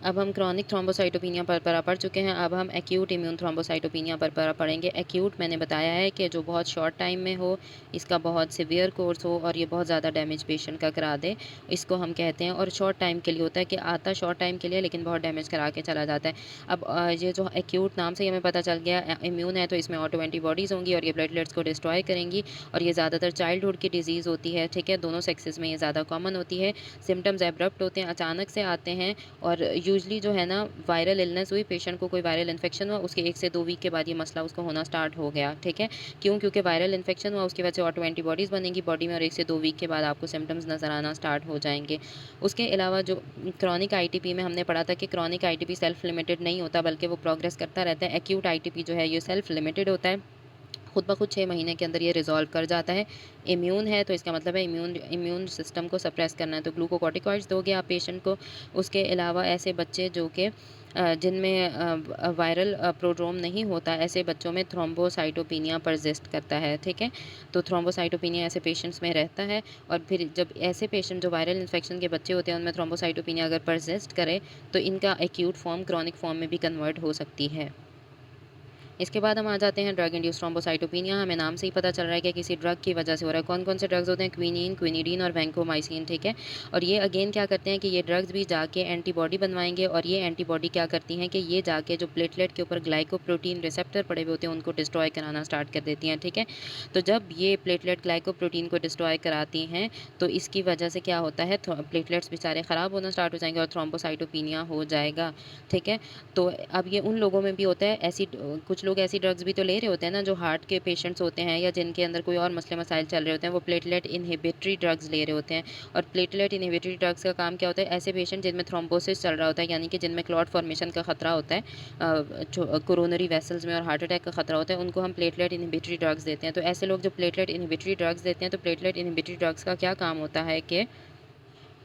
अब हम क्रॉनिक थ्रोम्बोसाइटोपिनिया पर पढ़ चुके हैं, अब हम एक्यूट इम्यून थ्रोम्बोसाइटोपिनिया पर पढ़ेंगे। एक्यूट मैंने बताया है कि जो बहुत शॉर्ट टाइम में हो, इसका बहुत सिवियर कोर्स हो और ये बहुत ज़्यादा डैमेज पेशेंट का करा दे, इसको हम कहते हैं। और शॉर्ट टाइम के लिए होता है कि आता शॉर्ट टाइम के लिए लेकिन बहुत डैमेज करा के चला जाता है। अब ये जो एक्यूट नाम से ही हमें पता चल गया इम्यून है, तो इसमें ऑटो एंटीबॉडीज़ होंगी और ये प्लेटलेट्स को डिस्ट्रॉय करेंगी और ये ज़्यादातर चाइल्डहुड की डिजीज़ होती है, ठीक है? दोनों सेक्सेस में ये ज़्यादा कॉमन होती है। सिम्टम्स एब्रप्ट होते हैं, अचानक से आते हैं और यूजुअली जो है ना, वायरल इलनेस हुई, पेशेंट को कोई वायरल इन्फेक्शन हुआ, उसके 1 से 2 वीक के बाद ये मसला उसको होना स्टार्ट हो गया, ठीक है? क्यों? क्योंकि वायरल इन्फेक्शन हुआ, उसकी वजह से ऑटो एंटीबॉडीज़ बनेंगी बॉडी में और 1 से 2 वीक के बाद आपको सिम्पटम्स नज़र आना स्टार्ट हो जाएँगे। उसके अलावा जो क्रॉनिक आईटीपी में हमने पढ़ा था कि क्रॉनिक आईटीपी सेल्फ लिमिटेड नहीं होता, बल्कि वो प्रोग्रेस करता रहता है। एक्यूट आईटीपी जो है ये सेल्फ लिमिटेड होता है, खुद ब खुद 6 महीने के अंदर ये रिज़ॉल्व कर जाता है। इम्यून है तो इसका मतलब है इम्यून इम्यून सिस्टम को सप्रेस करना है, तो ग्लूकोकॉर्टिकॉइड्स दोगे आप पेशेंट को। उसके अलावा ऐसे बच्चे जो कि जिनमें वायरल प्रोड्रोम नहीं होता, ऐसे बच्चों में थ्रोम्बोसाइटोपिनिया परसिस्ट करता है, ठीक है? तो थ्रोम्बोसाइटोपिनिया ऐसे पेशेंट्स में रहता है और फिर जब ऐसे पेशेंट जो वायरल इन्फेक्शन के बच्चे होते हैं उनमें थ्रोम्बोसाइटोपिनिया अगर परसिस्ट करे, तो इनका एक्यूट फॉर्म क्रॉनिक फॉर्म में भी कन्वर्ट हो सकती है। इसके बाद हम आ जाते हैं ड्रग इंड्यूस्ड थ्रोम्बोसाइटोपिनिया। हमें नाम से ही पता चल रहा है कि किसी ड्रग की वजह से हो रहा है। कौन-कौन से ड्रग्स होते हैं? क्विनीन, क्विनिडीन और वैंकोमाइसिन, ठीक है? और ये अगेन क्या करते हैं कि ये ड्रग्स भी जाके एंटीबॉडी बनवाएँगे और ये एंटीबॉडी क्या करती हैं कि ये जाके जो प्लेटलेट के ऊपर ग्लाइकोप्रोटीन रिसेप्टर पड़े हुए होते हैं उनको डिस्ट्रॉय कराना स्टार्ट कर देती हैं, ठीक है? तो जब ये प्लेटलेट ग्लाइकोप्रोटीन को डिस्ट्रॉय कराती हैं, तो इसकी वजह से क्या होता है? प्लेटलेट्स बेचारे ख़राब होना स्टार्ट हो जाएँगे और थ्रोम्बोसाइटोपिनिया हो जाएगा, ठीक है? तो अब ये उन लोगों में भी होता है, कुछ लोग ऐसी ड्रग्स भी तो ले रहे होते हैं ना, जो हार्ट के पेशेंट्स होते हैं या जिनके अंदर कोई और मसले मसाइल चल रहे होते हैं, वो प्लेटलेट इनहिबिटरी ड्रग्स ले रहे होते हैं। और प्लेटलेट इनहिबिटरी ड्रग्स का काम क्या होता है? ऐसे पेशेंट जिनमें थ्रोम्बोसिस चल रहा होता है, यानी कि जिनमें क्लॉट फॉर्मेशन का खतरा होता है, कोरोनरी वेसल्स में और हार्ट अटैक का खतरा होता है, उनको हम प्लेटलेट इनहिबिटरी ड्रग्स देते हैं। तो ऐसे लोग जो प्लेटलेट इनहिबिटरी ड्रग्स देते हैं, तो प्लेटलेट इनहिबिटरी ड्रग्स का क्या काम होता है कि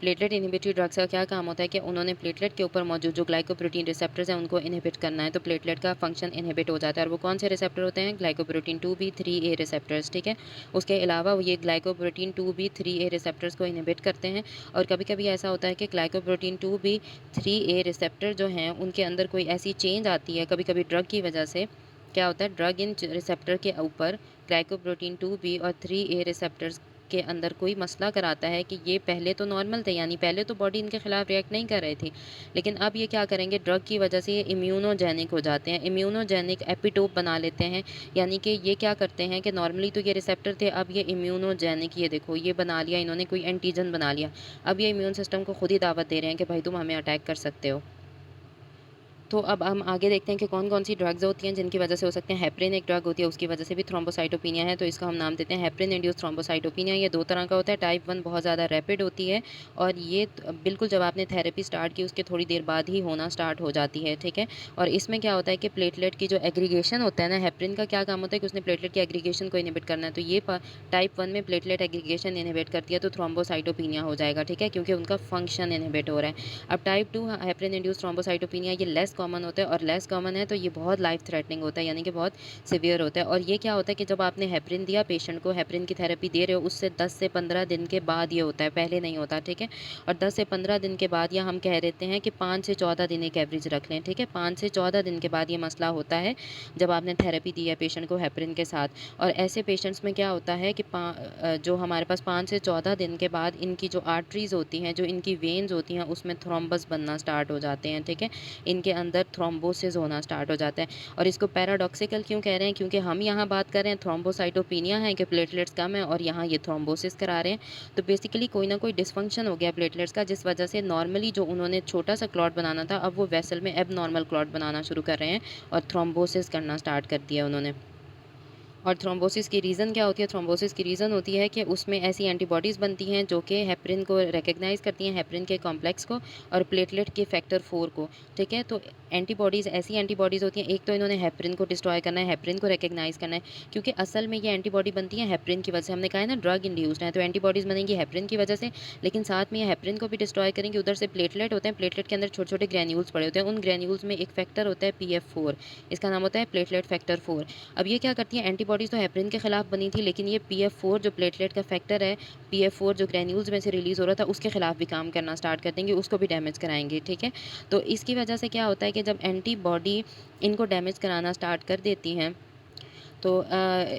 प्लेटलेट इनहिबिटरी ड्रग्स का क्या काम होता है कि उन्होंने प्लेटलेट के ऊपर मौजूद जो ग्लाइकोप्रोटीन रिसेप्टर्स हैं उनको इनहिबिट करना है, तो प्लेटलेट का फंक्शन इनहिबिट हो जाता है। और वो कौन से रिसेप्टर होते हैं? ग्लाइकोप्रोटीन 2b 3a रिसेप्टर्स, ठीक है? उसके अलावा वो ये ग्लाइकोप्रोटीन 2b 3a रिसेप्टर्स को इनहिबिट करते हैं। और कभी-कभी ऐसा होता है कि ग्लाइकोप्रोटीन 2b 3a रिसेप्टर जो हैं उनके अंदर कोई ऐसी चेंज आती है कभी-कभी ड्रग की वजह से। क्या होता है? ड्रग इन रिसेप्टर के ऊपर ग्लाइकोप्रोटीन 2b और 3a रिसेप्टर्स के अंदर कोई मसला कराता है कि ये पहले तो नॉर्मल थे, यानी पहले तो बॉडी इनके खिलाफ रिएक्ट नहीं कर रही थी, लेकिन अब ये क्या करेंगे? ड्रग की वजह से ये इम्यूनोजेनिक हो जाते हैं, इम्यूनोजेनिक एपिटोप बना लेते हैं। यानी कि ये क्या करते हैं कि नॉर्मली तो ये रिसेप्टर थे, अब ये इम्यूनोजेनिक, ये देखो ये बना लिया इन्होंने, कोई एंटीजन बना लिया। अब ये इम्यून सिस्टम को खुद ही दावत दे रहे हैं कि भाई तुम हमें अटैक कर सकते हो। तो अब हम आगे देखते हैं कि कौन-कौन सी ड्रग्स होती हैं जिनकी वजह से हो सकते हैं। हेपरिन एक ड्रग होती है, उसकी वजह से भी थ्रोम्बोसाइटोपिनिया है, तो इसका हम नाम देते हैं हेपरिन इंड्यूस्ड थ्रोम्बोसाइटोपिनिया। ये 2 तरह का होता है, टाइप 1 बहुत ज़्यादा रैपिड होती है और ये बिल्कुल जब आपने थेरेपी स्टार्ट की उसके थोड़ी देर बाद ही होना स्टार्ट हो जाती है, ठीक है? और इसमें क्या होता है कि प्लेटलेट की जो एग्रीगेशन होता है ना, हेपरिन का क्या काम होता है कि उसने प्लेटलेट की एग्रीगेशन को इनहिबिट करना है, तो ये टाइप 1 में प्लेटलेट एग्रीगेशन इनहिबिट करती है, तो थ्रोम्बोसाइटोपिनिया हो जाएगा, ठीक है? क्योंकि उनका फंक्शन इनहिबिट हो रहा है। अब टाइप 2 हेपरिन इंड्यूस्ड थ्रोम्बोसाइटोपिनिया ये लेस कॉमन होता है और लेस कॉमन है तो ये बहुत लाइफ थ्रेटनिंग होता है, यानी कि बहुत सिवियर होता है। और ये क्या होता है कि जब आपने हेपरिन दिया पेशेंट को, हेपरिन की थेरेपी दे रहे हो, उससे 10 से 15 दिन के बाद ये होता है, पहले नहीं होता, ठीक है। और 10 से 15 दिन के बाद, या हम कह देते हैं कि 5 से 14 दिन एक एवरेज रख लें, ठीक है। 5 से 14 दिन के बाद ये मसला होता है जब आपने थेरेपी दी है पेशेंट को हेपरिन के साथ। और ऐसे पेशेंट्स में क्या होता है कि जो हमारे पास 5 से 14 दिन के बाद इनकी जो आर्टरीज़ होती हैं, जो इनकी वेन्स होती हैं, उसमें थ्रोम्बस बनना स्टार्ट हो जाते हैं, ठीक है। इनके अंदर थ्रोम्बोसिस होना स्टार्ट हो जाता है। और इसको पैराडॉक्सिकल क्यों कह रहे हैं? क्योंकि हम यहाँ बात कर रहे हैं थ्रोम्बोसाइटोपिनिया है कि प्लेटलेट्स कम है, और यहाँ ये थ्रोम्बोसिस करा रहे हैं। तो बेसिकली कोई ना कोई डिस्फंक्शन हो गया प्लेटलेट्स का, जिस वजह से नॉर्मली जो उन्होंने छोटा सा क्लॉट बनाना था, अब वो वेसल में एबनॉर्मल क्लॉट बनाना शुरू कर रहे हैं और थ्रोम्बोसिस करना स्टार्ट कर दिया उन्होंने। और थ्रोम्बोसिस की रीज़न क्या होती है? थ्रोम्बोसिस की रीज़न होती है कि उसमें ऐसी एंटीबॉडीज़ बनती हैं जो कि हेपरिन को रिकॉग्नाइज़ करती हैं, हेपरिन के कॉम्प्लेक्स को और प्लेटलेट के फैक्टर 4 को, ठीक है। तो एंटीबॉडीज़, ऐसी एंटीबॉडीज़ होती हैं, एक तो इन्होंने हेपरिन को डिस्ट्रॉय करना है, हेपरिन को रिकॉग्नाइज़ करना है, क्योंकि असल में ये एंटीबॉडी बनती है हेपरिन की वजह से। हमने कहा है ना ड्रग इंड्यूस्ड है, तो एंटीबॉडीज़ बनेंगी हेपरिन की वजह से, लेकिन साथ में ये हेपरिन को भी डिस्ट्रॉय करेंगे। उधर से प्लेटलेट होते हैं, प्लेटलेट के अंदर छोटे-छोटे ग्रैन्यूल्स पड़े होते हैं, उन ग्रैन्यूल्स में एक फैक्टर होता है PF4, इसका नाम होता है प्लेटलेट फैक्टर 4। अब ये क्या करती है, एंटीबॉडीज़ तो हेपरिन के खिलाफ बनी थी, लेकिन ये PF4 जो प्लेटलेट का फैक्टर है, PF4 जो ग्रैन्यूल्स में से रिलीज़ हो रहा था, उसके खिलाफ भी काम करना स्टार्ट कर देंगे, उसको भी डैमेज कराएँगे, ठीक है। तो इसकी वजह से क्या होता है कि जब एंटीबॉडी इनको डैमेज कराना स्टार्ट कर देती हैं, तो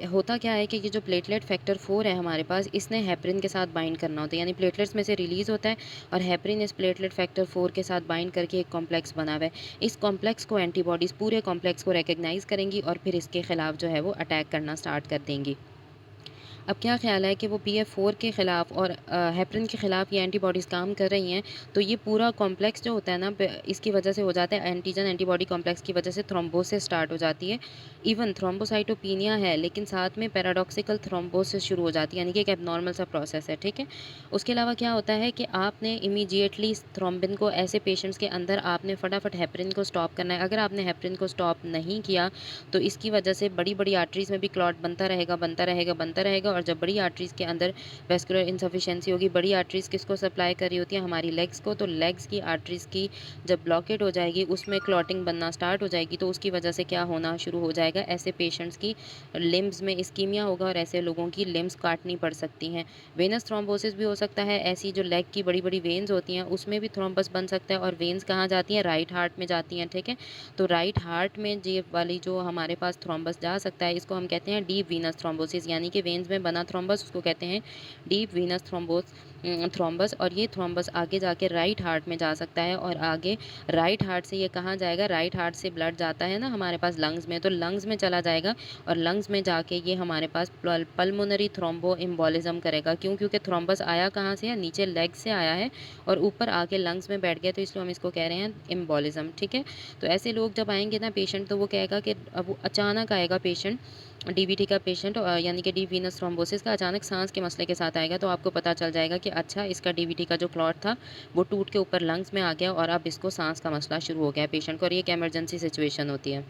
होता क्या है कि ये जो प्लेटलेट फैक्टर 4 है हमारे पास, इसने हेपरिन के साथ बाइंड करना होता है, यानी प्लेटलेट्स में से रिलीज़ होता है और हेपरिन इस प्लेटलेट फैक्टर 4 के साथ बाइंड करके एक कॉम्प्लेक्स बना हुआ है। इस कॉम्प्लेक्स को एंटीबॉडीज़ पूरे कॉम्प्लेक्स को रिकॉग्नाइज़ करेंगी और फिर इसके खिलाफ जो है वो अटैक करना स्टार्ट कर देंगी। अब क्या ख़्याल है कि वो PF4 के ख़िलाफ़ और हेपरिन के ख़िलाफ़ ये एंटीबॉडीज़ काम कर रही हैं, तो ये पूरा कॉम्प्लेक्स जो होता है ना, इसकी वजह से हो जाता है, एंटीजन एंटीबॉडी कॉम्प्लेक्स की वजह से थ्रोम्बोसिस स्टार्ट हो जाती है। इवन थ्रोम्बोसाइटोपिनिया है, लेकिन साथ में पैराडॉक्सिकल थ्रोम्बोसिस शुरू हो जाती है, यानी कि एक एबनॉर्मल सा प्रोसेस है, ठीक है। उसके अलावा क्या होता है कि आपने इमीडिएटली थ्रोम्बिन को, ऐसे पेशेंट्स के अंदर आपने फटाफट हेपरिन को स्टॉप करना है। अगर आपने हेपरिन को स्टॉप नहीं किया, तो इसकी वजह से बड़ी-बड़ी आर्टरीज़ में भी क्लॉट बनता रहेगा, बनता रहेगा, बनता रहेगा। और जब बड़ी आर्टरीज़ के अंदर वैस्कुलर इनसफिशिएंसी होगी, बड़ी आर्टरीज़ किसको सप्लाई कर रही होती है? हमारी लेग्स को। तो लेग्स की आर्टरीज़ की जब ब्लॉकेड हो जाएगी, उसमें क्लॉटिंग बनना स्टार्ट हो जाएगी, तो उसकी वजह से क्या होना शुरू हो जाएगा? ऐसे पेशेंट्स की लिम्ब्स में इस्कीमिया होगा और ऐसे लोगों की लिम्ब्स काटनी पड़ सकती हैं। वेनस थ्रोम्बोसिस भी हो सकता है, ऐसी जो लेग की बड़ी-बड़ी वेन्स होती हैं, उसमें भी थ्रोम्बस बन सकता है। और वेन्स कहाँ जाती हैं? राइट हार्ट में जाती हैं, ठीक है। तो राइट हार्ट में ये वाली जो हमारे पास थ्रोम्बस जा सकता है, इसको हम कहते हैं डीप वीनस थ्रोम्बोसिस, यानी कि वेन्स में बना थ्रोम्बस, उसको कहते हैं डीप वीनस थ्रोम्बस। और ये थ्रोम्बस आगे जाके राइट हार्ट में जा सकता है, और आगे राइट हार्ट से ये कहाँ जाएगा? राइट हार्ट से ब्लड जाता है ना हमारे पास लंग्स में, तो लंग्स में चला जाएगा और लंग्स में जाके ये हमारे पास पल्मोनरी थ्रोम्बो एम्बोलिज्म करेगा। क्यों? क्योंकि थ्रोम्बस आया कहाँ से है? नीचे लेग से आया है और ऊपर आके लंग्स में बैठ गया, तो इसलिए हम इसको कह रहे हैं एम्बोलिज्म, ठीक है। तो ऐसे लोग जब आएँगे ना पेशेंट, तो वो कहेगा कि अब वो अचानक आएगा पेशेंट, डीवीटी का पेशेंट, यानी कि डीप वीनस थ्रोम्बोसिस का अचानक सांस के मसले के साथ आएगा, तो आपको पता चल जाएगा कि अच्छा, इसका डीवीटी का जो क्लॉट था वो टूट के ऊपर लंग्स में आ गया और अब इसको सांस का मसला शुरू हो गया है पेशेंट को, और ये एक इमरजेंसी सिचुएशन होती है।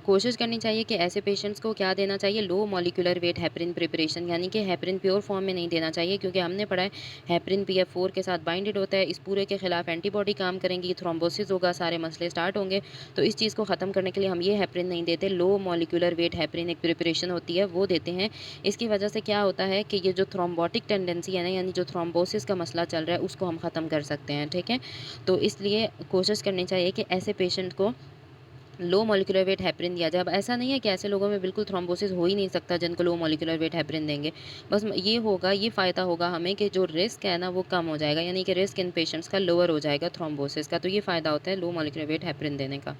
कोशिश करनी चाहिए कि ऐसे पेशेंट्स को क्या देना चाहिए? Low molecular weight heparin preparation, यानी कि हेपरिन प्योर फॉर्म में नहीं देना चाहिए, क्योंकि हमने पढ़ा है हेपरिन PF4 के साथ बाइंडेड होता है, इस पूरे के खिलाफ एंटीबॉडी काम करेंगी, थ्रोम्बोसिस होगा, सारे मसले स्टार्ट होंगे। तो इस चीज़ को ख़त्म करने के लिए हम ये हेपरिन नहीं देते, लो मॉलिक्यूलर वेट हेपरिन एक प्रिपरेशन होती है, वो देते हैं। इसकी वजह से क्या होता है कि ये जो थ्रोम्बोटिक टेंडेंसी है ना, यानी जो थ्रोम्बोसिस का मसला चल रहा है, उसको हम ख़त्म कर सकते हैं, ठीक है। तो इसलिए कोशिश करनी चाहिए कि ऐसे पेशेंट को लो मॉलिक्यूलर वेट हेपरिन दिया जाए। अब ऐसा नहीं है कि ऐसे लोगों में बिल्कुल थ्रोम्बोसिस हो ही नहीं सकता जिनको लो मॉलिक्यूलर वेट हेपरिन देंगे। बस ये होगा, ये फ़ायदा होगा हमें कि जो रिस्क है ना वो कम हो जाएगा, यानी कि रिस्क इन पेशेंट्स का लोअर हो जाएगा थ्रोम्बोसिस का। तो ये फ़ायदा होता है लो मॉलिक्यूलर वेट हेपरिन देने का।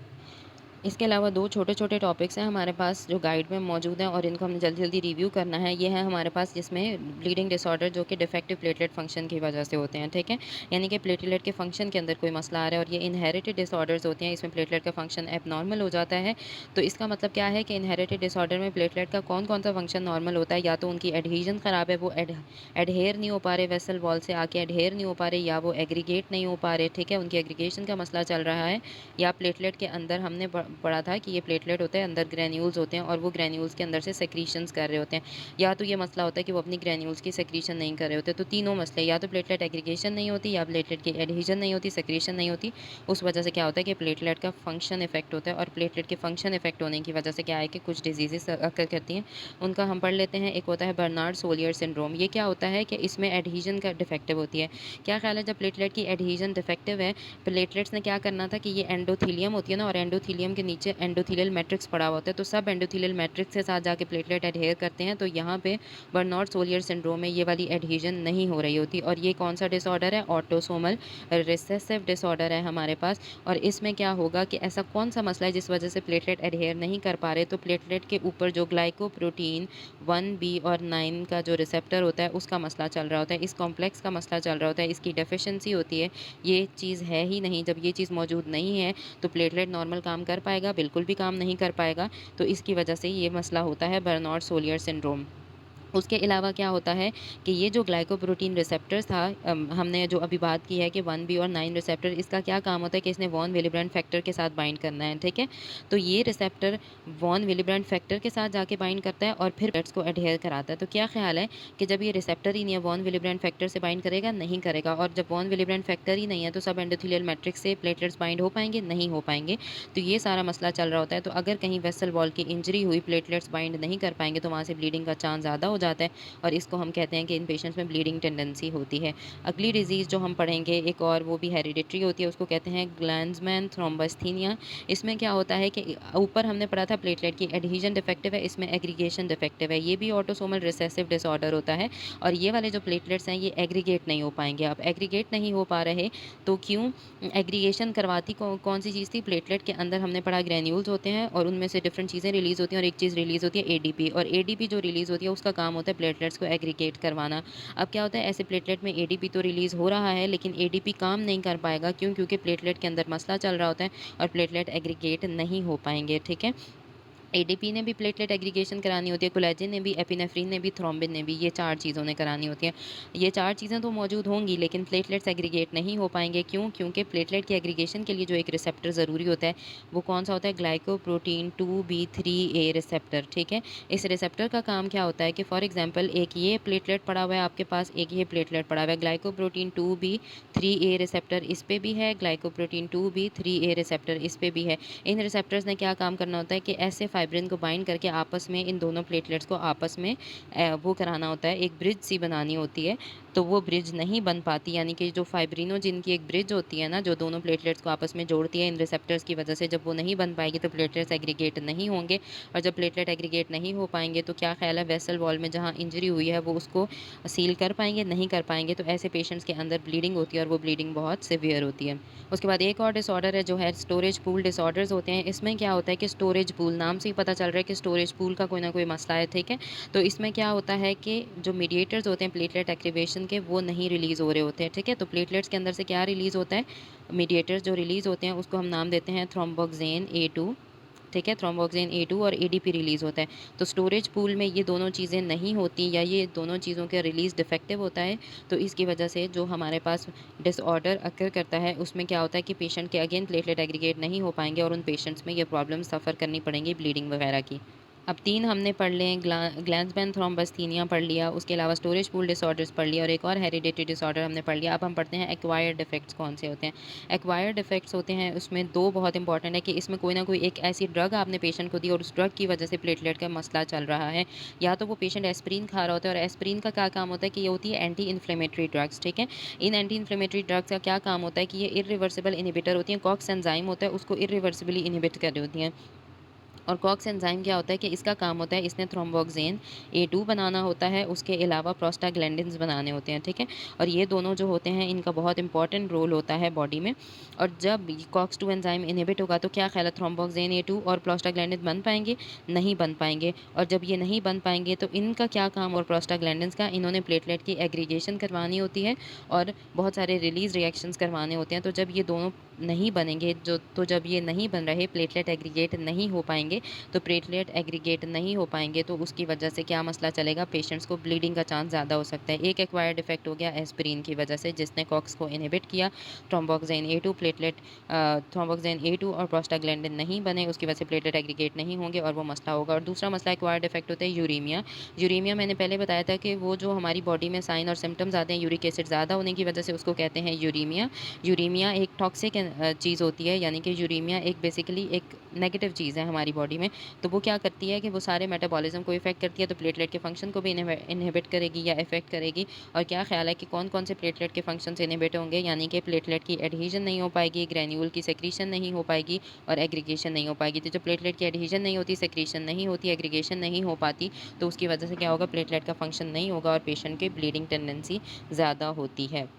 इसके अलावा 2 छोटे-छोटे टॉपिक्स हैं हमारे पास जो गाइड में मौजूद हैं और इनको हमने जल्दी-जल्दी रिव्यू करना है। ये है हमारे पास जिसमें ब्लीडिंग डिसऑर्डर जो कि डिफेक्टिव प्लेटलेट फंक्शन की वजह से होते हैं, ठीक है? यानी कि प्लेटलेट के फंक्शन के अंदर कोई मसला आ रहा है और ये इनहेरिटेड डिसऑर्डर्स होते हैं, इसमें प्लेटलेट का फंक्शन एबनॉर्मल हो जाता है। तो इसका मतलब क्या है कि इनहेरिटेड डिसऑर्डर में प्लेटलेट का कौन-कौन सा फंक्शन नॉर्मल होता है? या तो उनकी एडहेज़न ख़राब है, वो एडहेयर नहीं हो पा रहे, वेसल वॉल से आके एडहेयर नहीं हो पा रहे, या वो एग्रीगेट नहीं हो पा रहे, ठीक है? उनकी एग्रीगेशन का मसला चल रहा है, या प्लेटलेट के अंदर हमने पढ़ा था कि ये प्लेटलेट होता है, अंदर ग्रैन्यूल्स होते हैं और वो ग्रैन्यूल्स के अंदर से सेक्रीशंस कर रहे होते हैं। या तो ये मसला होता है कि वो अपनी ग्रैन्यूल्स की सेक्रीशन नहीं कर रहे होते। तो तीनों मसले, या तो प्लेटलेट एग्रीगेशन नहीं होती, या प्लेटलेट की एडहेजन नहीं होती, सेक्रीशन नहीं होती। उस वजह से क्या होता है कि प्लेटलेट का फंक्शन इफेक्ट होता है, और प्लेटलेट के फंक्शन इफेक्ट होने की वजह से क्या है कि कुछ डिजीजेस अकर करती हैं। उनका हम पढ़ लेते हैं। एक होता है बर्नार्ड सोलियर सिंड्रोम। ये क्या होता है कि इसमें एडहेजन का डिफेक्टिव होती है। क्या ख्याल है, जब प्लेटलेट की एडहेजन डिफेक्टिव है, प्लेटलेट्स ने क्या करना था कि ये एंडोथीलियम होती है ना, और एंडोथीलियम के नीचे एंडोथीलियल मैट्रिक्स पड़ा हुआ होता है, तो सब एंडोथीलियल मैट्रिक्स के साथ जाके प्लेटलेट एडहेयर करते हैं। तो यहाँ पे बर्नार्ड सोलियर सिंड्रोम में ये वाली एडहेजन नहीं हो रही होती। और ये कौन सा डिसऑर्डर है? ऑटोसोमल रिसेसिव डिसऑर्डर है हमारे पास। और इसमें क्या होगा कि ऐसा कौन सा मसला है जिस वजह से प्लेटलेट एडहेयर नहीं कर पा रहे? तो प्लेटलेट के ऊपर जो ग्लाइकोप्रोटीन 1b और 9 का जो रिसेप्टर होता है उसका मसला चल रहा होता है, इस कॉम्प्लेक्स का मसला चल रहा होता है, इसकी डेफिशिएंसी होती है। ये चीज़ है ही नहीं। जब ये चीज़ मौजूद नहीं है तो प्लेटलेट नॉर्मल काम कर पाएगा? बिल्कुल भी काम नहीं कर पाएगा। तो इसकी वजह से ये मसला होता है बर्नार्ड सोलियर सिंड्रोम। उसके अलावा क्या होता है कि ये जो ग्लाइकोप्रोटीन रिसेप्टर्स था, हमने जो अभी बात की है कि 1b और 9 रिसेप्टर, इसका क्या काम होता है कि इसने वॉन विलिब्रेंट फैक्टर के साथ बाइंड करना है, ठीक है। तो ये रिसेप्टर वॉन विलिब्रेंट फैक्टर के साथ जाके बाइंड करता है और फिर प्लेटलेट्स को एडहेयर कराता है। तो क्या ख्याल है कि जब ये रिसेप्टर ही नहीं है, वॉन विलिब्रेंट फैक्टर से बाइंड करेगा? नहीं करेगा। और जब वॉन विलिब्रेंट फैक्टर ही नहीं है तो सब एंडोथेलियल मैट्रिक्स से प्लेटलेट्स बाइंड हो पाएंगे? नहीं हो पाएंगे। तो ये सारा मसला चल रहा होता है। तो अगर कहीं वेसल वॉल की इंजरी हुई, प्लेटलेट्स बाइंड नहीं कर पाएंगे, तो वहाँ से ब्लीडिंग का चांस ज़्यादा हो जाता है, और इसको हम कहते हैं कि इन पेशेंट्स में ब्लीडिंग टेंडेंसी होती है। अगली डिजीज़ जो हम पढ़ेंगे एक और, वो भी हेरिडिटरी होती है, उसको कहते हैं ग्लैंड्समैन थ्रोम्बस्थीनिया। इसमें क्या होता है कि ऊपर हमने पढ़ा था प्लेटलेट की एडहेजन डिफेक्टिव है, इसमें एग्रीगेशन डिफेक्टिव है। ये भी ऑटोसोमल रिसेसिव डिसऑर्डर होता है। और ये वाले जो प्लेटलेट्स हैं ये एग्रीगेट नहीं हो पाएंगे। अब एग्रीगेट नहीं हो पा रहे तो क्यों? एग्रीगेशन करवाती कौन सी चीज़ थी? प्लेटलेट के अंदर हमने पढ़ा ग्रैन्यूल्स होते हैं और उनमें से डिफरेंट चीज़ें रिलीज़ होती हैं, और एक चीज़ रिलीज़ होती है एडीपी। और एडीपी जो रिलीज़ होती है उसका काम होता है प्लेटलेट्स को एग्रीगेट करवाना। अब क्या होता है, ऐसे प्लेटलेट में एडीपी तो रिलीज़ हो रहा है लेकिन एडीपी काम नहीं कर पाएगा। क्यों? क्योंकि प्लेटलेट के अंदर मसला चल रहा होता है और प्लेटलेट एग्रीगेट नहीं हो पाएंगे, ठीक है। एडीपी ने भी प्लेटलेट एग्रीगेशन करानी होती है, कोलेजन ने भी, एपिनेफ्रिन ने भी, थ्रोम्बिन ने भी, ये 4 चीज़ों ने करानी होती है। ये 4 चीज़ें तो मौजूद होंगी लेकिन प्लेटलेट्स एग्रीगेट नहीं हो पाएंगे। क्यों? क्योंकि प्लेटलेट की एग्रीगेशन के लिए जो एक रिसेप्टर ज़रूरी होता है वो कौन सा होता है? ग्लाइकोप्रोटीन 2b3a रिसेप्टर, ठीक है। इस रिसेप्टर का काम क्या होता है कि फॉर एग्जाम्पल एक ये प्लेटलेट पड़ा हुआ है आपके पास, एक ये प्लेटलेट पड़ा हुआ है, ग्लाइकोप्रोटीन 2b3a रिसेप्टर इस पर भी है, ग्लाइकोप्रोटीन 2b3a रिसेप्टर इस पर भी है। इन रिसेप्टर्स ने क्या काम करना होता है कि ऐसे फाइब्रिन को बाइंड करके आपस में इन दोनों प्लेटलेट्स को आपस में वो कराना होता है, एक ब्रिज सी बनानी होती है। तो वो ब्रिज नहीं बन पाती, यानी कि जो फाइब्रिनोजिन की एक ब्रिज होती है ना, जो दोनों प्लेटलेट्स को आपस में जोड़ती है इन रिसेप्टर्स की वजह से, जब वो नहीं बन पाएगी तो प्लेटलेट्स एग्रीगेट नहीं होंगे। और जब प्लेटलेट एग्रीगेट नहीं हो पाएंगे तो क्या ख्याल है, वेसल वॉल में जहाँ इंजरी हुई है वो उसको सील कर पाएंगे? नहीं कर पाएंगे। तो ऐसे पेशेंट्स के अंदर ब्लीडिंग होती है और वो ब्लीडिंग बहुत सिवियर होती है। उसके बाद एक और डिसऑर्डर है जो है स्टोरेज पूल डिसऑर्डर्स होते हैं। इसमें क्या होता है कि स्टोरेज पूल, नाम से ही पता चल रहा है कि स्टोरेज पूल का कोई ना कोई मसला है, ठीक है। तो इसमें क्या होता है कि जो मीडिएटर्स होते हैं प्लेटलेट एक्टिवेशन के वो नहीं रिलीज़ हो रहे होते हैं, ठीक है। तो प्लेटलेट्स के अंदर से क्या रिलीज़ होता है? मीडिएटर्स जो रिलीज़ होते हैं उसको हम नाम देते हैं थ्रोम्बोक्सेन A2, ठीक है। थ्रोम्बोक्सेन A2 और एडीपी रिलीज़ होता है। तो स्टोरेज पूल में ये दोनों चीज़ें नहीं होती, या ये दोनों चीज़ों का रिलीज़ डिफेक्टिव होता है। तो इसकी वजह से जो हमारे पास डिसऑर्डर अकर करता है उसमें क्या होता है कि पेशेंट के अगेन प्लेटलेट एग्रीगेट नहीं हो पाएंगे और उन पेशेंट्स में ये प्रॉब्लम सफ़र करनी पड़ेंगी ब्लीडिंग वगैरह की। अब 3 हमने पढ़ लिए, ग्लैंड्समैन थ्रोम्बस्थीनिया पढ़ लिया, उसके अलावा स्टोरेज पूल डिसऑर्डर्स पढ़ लिया, और एक और हेरिडिटरी डिसऑर्डर हमने पढ़ लिया। अब हम पढ़ते हैं एक्वायर्ड डिफेक्ट्स कौन से होते हैं। एक्वायर्ड डिफेक्ट्स होते हैं उसमें 2 बहुत इंपॉर्टेंट है कि इसमें कोई ना कोई एक ऐसी ड्रग आपने पेशेंट को दी और उस ड्रग की वजह से प्लेटलेट का मसला चल रहा है, या तो वो पेशेंट एस्प्रिन खा रहा होता है। और एस्प्रिन का क्या काम होता है कि ये होती है एंटी इन्फ्लेमेटरी ड्रग्स, ठीक है। इन एंटी इन्फ्लेमेटरी ड्रग्स का क्या काम होता है कि ये इरिवर्सिबल इनहिबिटर होती हैं, कॉक्स एंजाइम होता है उसको इरिवर्सिबली इनहिबिट कर रही होती हैं। और कॉक्स एंजाइम क्या होता है कि इसका काम होता है, इसने थ्रोम्बोक्सेन A2 बनाना होता है, उसके अलावा प्रोस्टाग्लैंडिन्स बनाने होते हैं, ठीक है। और ये दोनों जो होते हैं इनका बहुत इंपॉर्टेंट रोल होता है बॉडी में। और जब कॉक्स 2 एंजाइम इनहिबिट होगा तो क्या ख्याल है, थ्रोम्बोक्सेन A2 और प्रोस्टाग्लैंडिन बन पाएंगे? नहीं बन पाएंगे। और जब ये नहीं बन पाएंगे तो इनका क्या काम, और प्रोस्टाग्लैंडिन्स का, इन्होंने प्लेटलेट की एग्रीगेशन करवानी होती है और बहुत सारे रिलीज रिएक्शंस करवाने होते हैं। तो जब ये दोनों नहीं बनेंगे, जो तो जब ये नहीं बन रहे, प्लेटलेट एग्रीगेट नहीं हो पाएंगे, पाएंगे तो प्लेटलेट एग्रीगेट नहीं हो पाएंगे, तो उसकी वजह से क्या मसला चलेगा, पेशेंट्स को ब्लीडिंग का चांस ज़्यादा हो सकता है। एक एक्वायर्ड इफेक्ट हो गया एस्पिरिन की वजह से, जिसने कॉक्स को इनहिबिट किया, थ्रोम्बोक्साइन ए टू प्लेटलेट थ्रोम्बोक्साइन ए टू और प्रोस्टाग्लैंडिन नहीं बने, उसकी वजह से प्लेटलेट एग्रीगेट नहीं होंगे और वो मसला होगा। और दूसरा मसला एक्वायर्ड इफेक्ट होता है यूरीमिया। यूरीमिया मैंने पहले बताया था कि वो जो हमारी बॉडी में साइन और सिम्टम्स आते हैं यूरिक एसिड ज़्यादा होने की वजह से, उसको कहते हैं यूरीमिया। यूरीमिया एक टॉक्सिक चीज़ होती है, यानी कि यूरीमिया एक बेसिकली एक नेगेटिव चीज़ है हमारी बॉडी में। तो वो क्या करती है कि वो सारे मेटाबॉलिज्म को इफेक्ट करती है, तो प्लेटलेट के फंक्शन को भी इनहिबिट करेगी या इफेक्ट करेगी। और क्या ख्याल है कि कौन कौन से प्लेटलेट के फंक्शन इनहिबिट होंगे, यानी कि प्लेटलेट की एडहीजन नहीं हो पाएगी, ग्रैन्यूल की सेक्रीशन नहीं हो पाएगी और एग्रीगेशन नहीं हो पाएगी। तो जो प्लेटलेट की एडहीजन नहीं होती, सेक्रीशन नहीं होती, एग्रीगेशन नहीं हो पाती, तो उसकी वजह से क्या होगा, प्लेटलेट का फंक्शन नहीं होगा और पेशेंट की ब्लीडिंग टेंडेंसी ज़्यादा होती है।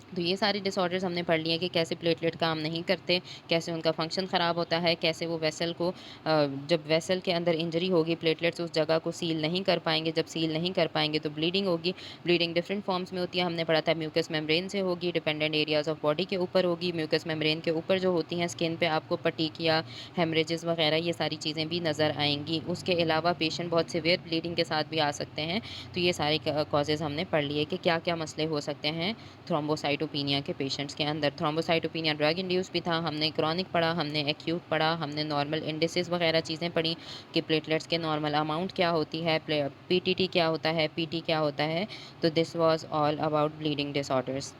तो ये सारे डिसऑर्डर्स हमने पढ़ लिए कि कैसे प्लेटलेट काम नहीं करते, कैसे उनका फंक्शन ख़राब होता है, कैसे वो वेसल को जब वेसल के अंदर इंजरी होगी, प्लेटलेट्स उस जगह को सील नहीं कर पाएंगे, जब सील नहीं कर पाएंगे तो ब्लीडिंग होगी। ब्लीडिंग डिफरेंट फॉर्म्स में होती है, हमने पढ़ा था म्यूकस मेम्ब्रेन से होगी, डिपेंडेंट एरियाज ऑफ बॉडी के ऊपर होगी, म्यूकस मेम्ब्रेन के ऊपर जो होती हैं स्किन पे आपको पटीकिया, हेमरेजेस वगैरह ये सारी चीज़ें भी नज़र आएंगी। उसके अलावा पेशेंट बहुत सिवियर ब्लीडिंग के साथ भी आ सकते हैं। तो ये सारे कॉजेज़ हमने पढ़ लिए कि क्या क्या मसले हो सकते हैं थ्रोम्बोसाइटोपिनिया के पेशेंट्स के अंदर। थ्रोम्बोसाइटोपिनिया ड्रग इंड्यूस भी था, हमने क्रॉनिक पढ़ा, हमने एक्यूट पढ़ा, हमने नॉर्मल इंडिसेस वगैरह चीज़ें पढ़ी कि प्लेटलेट्स के नॉर्मल अमाउंट क्या होती है, पीटीटी क्या होता है, पीटी क्या होता है। तो this was all about bleeding disorders.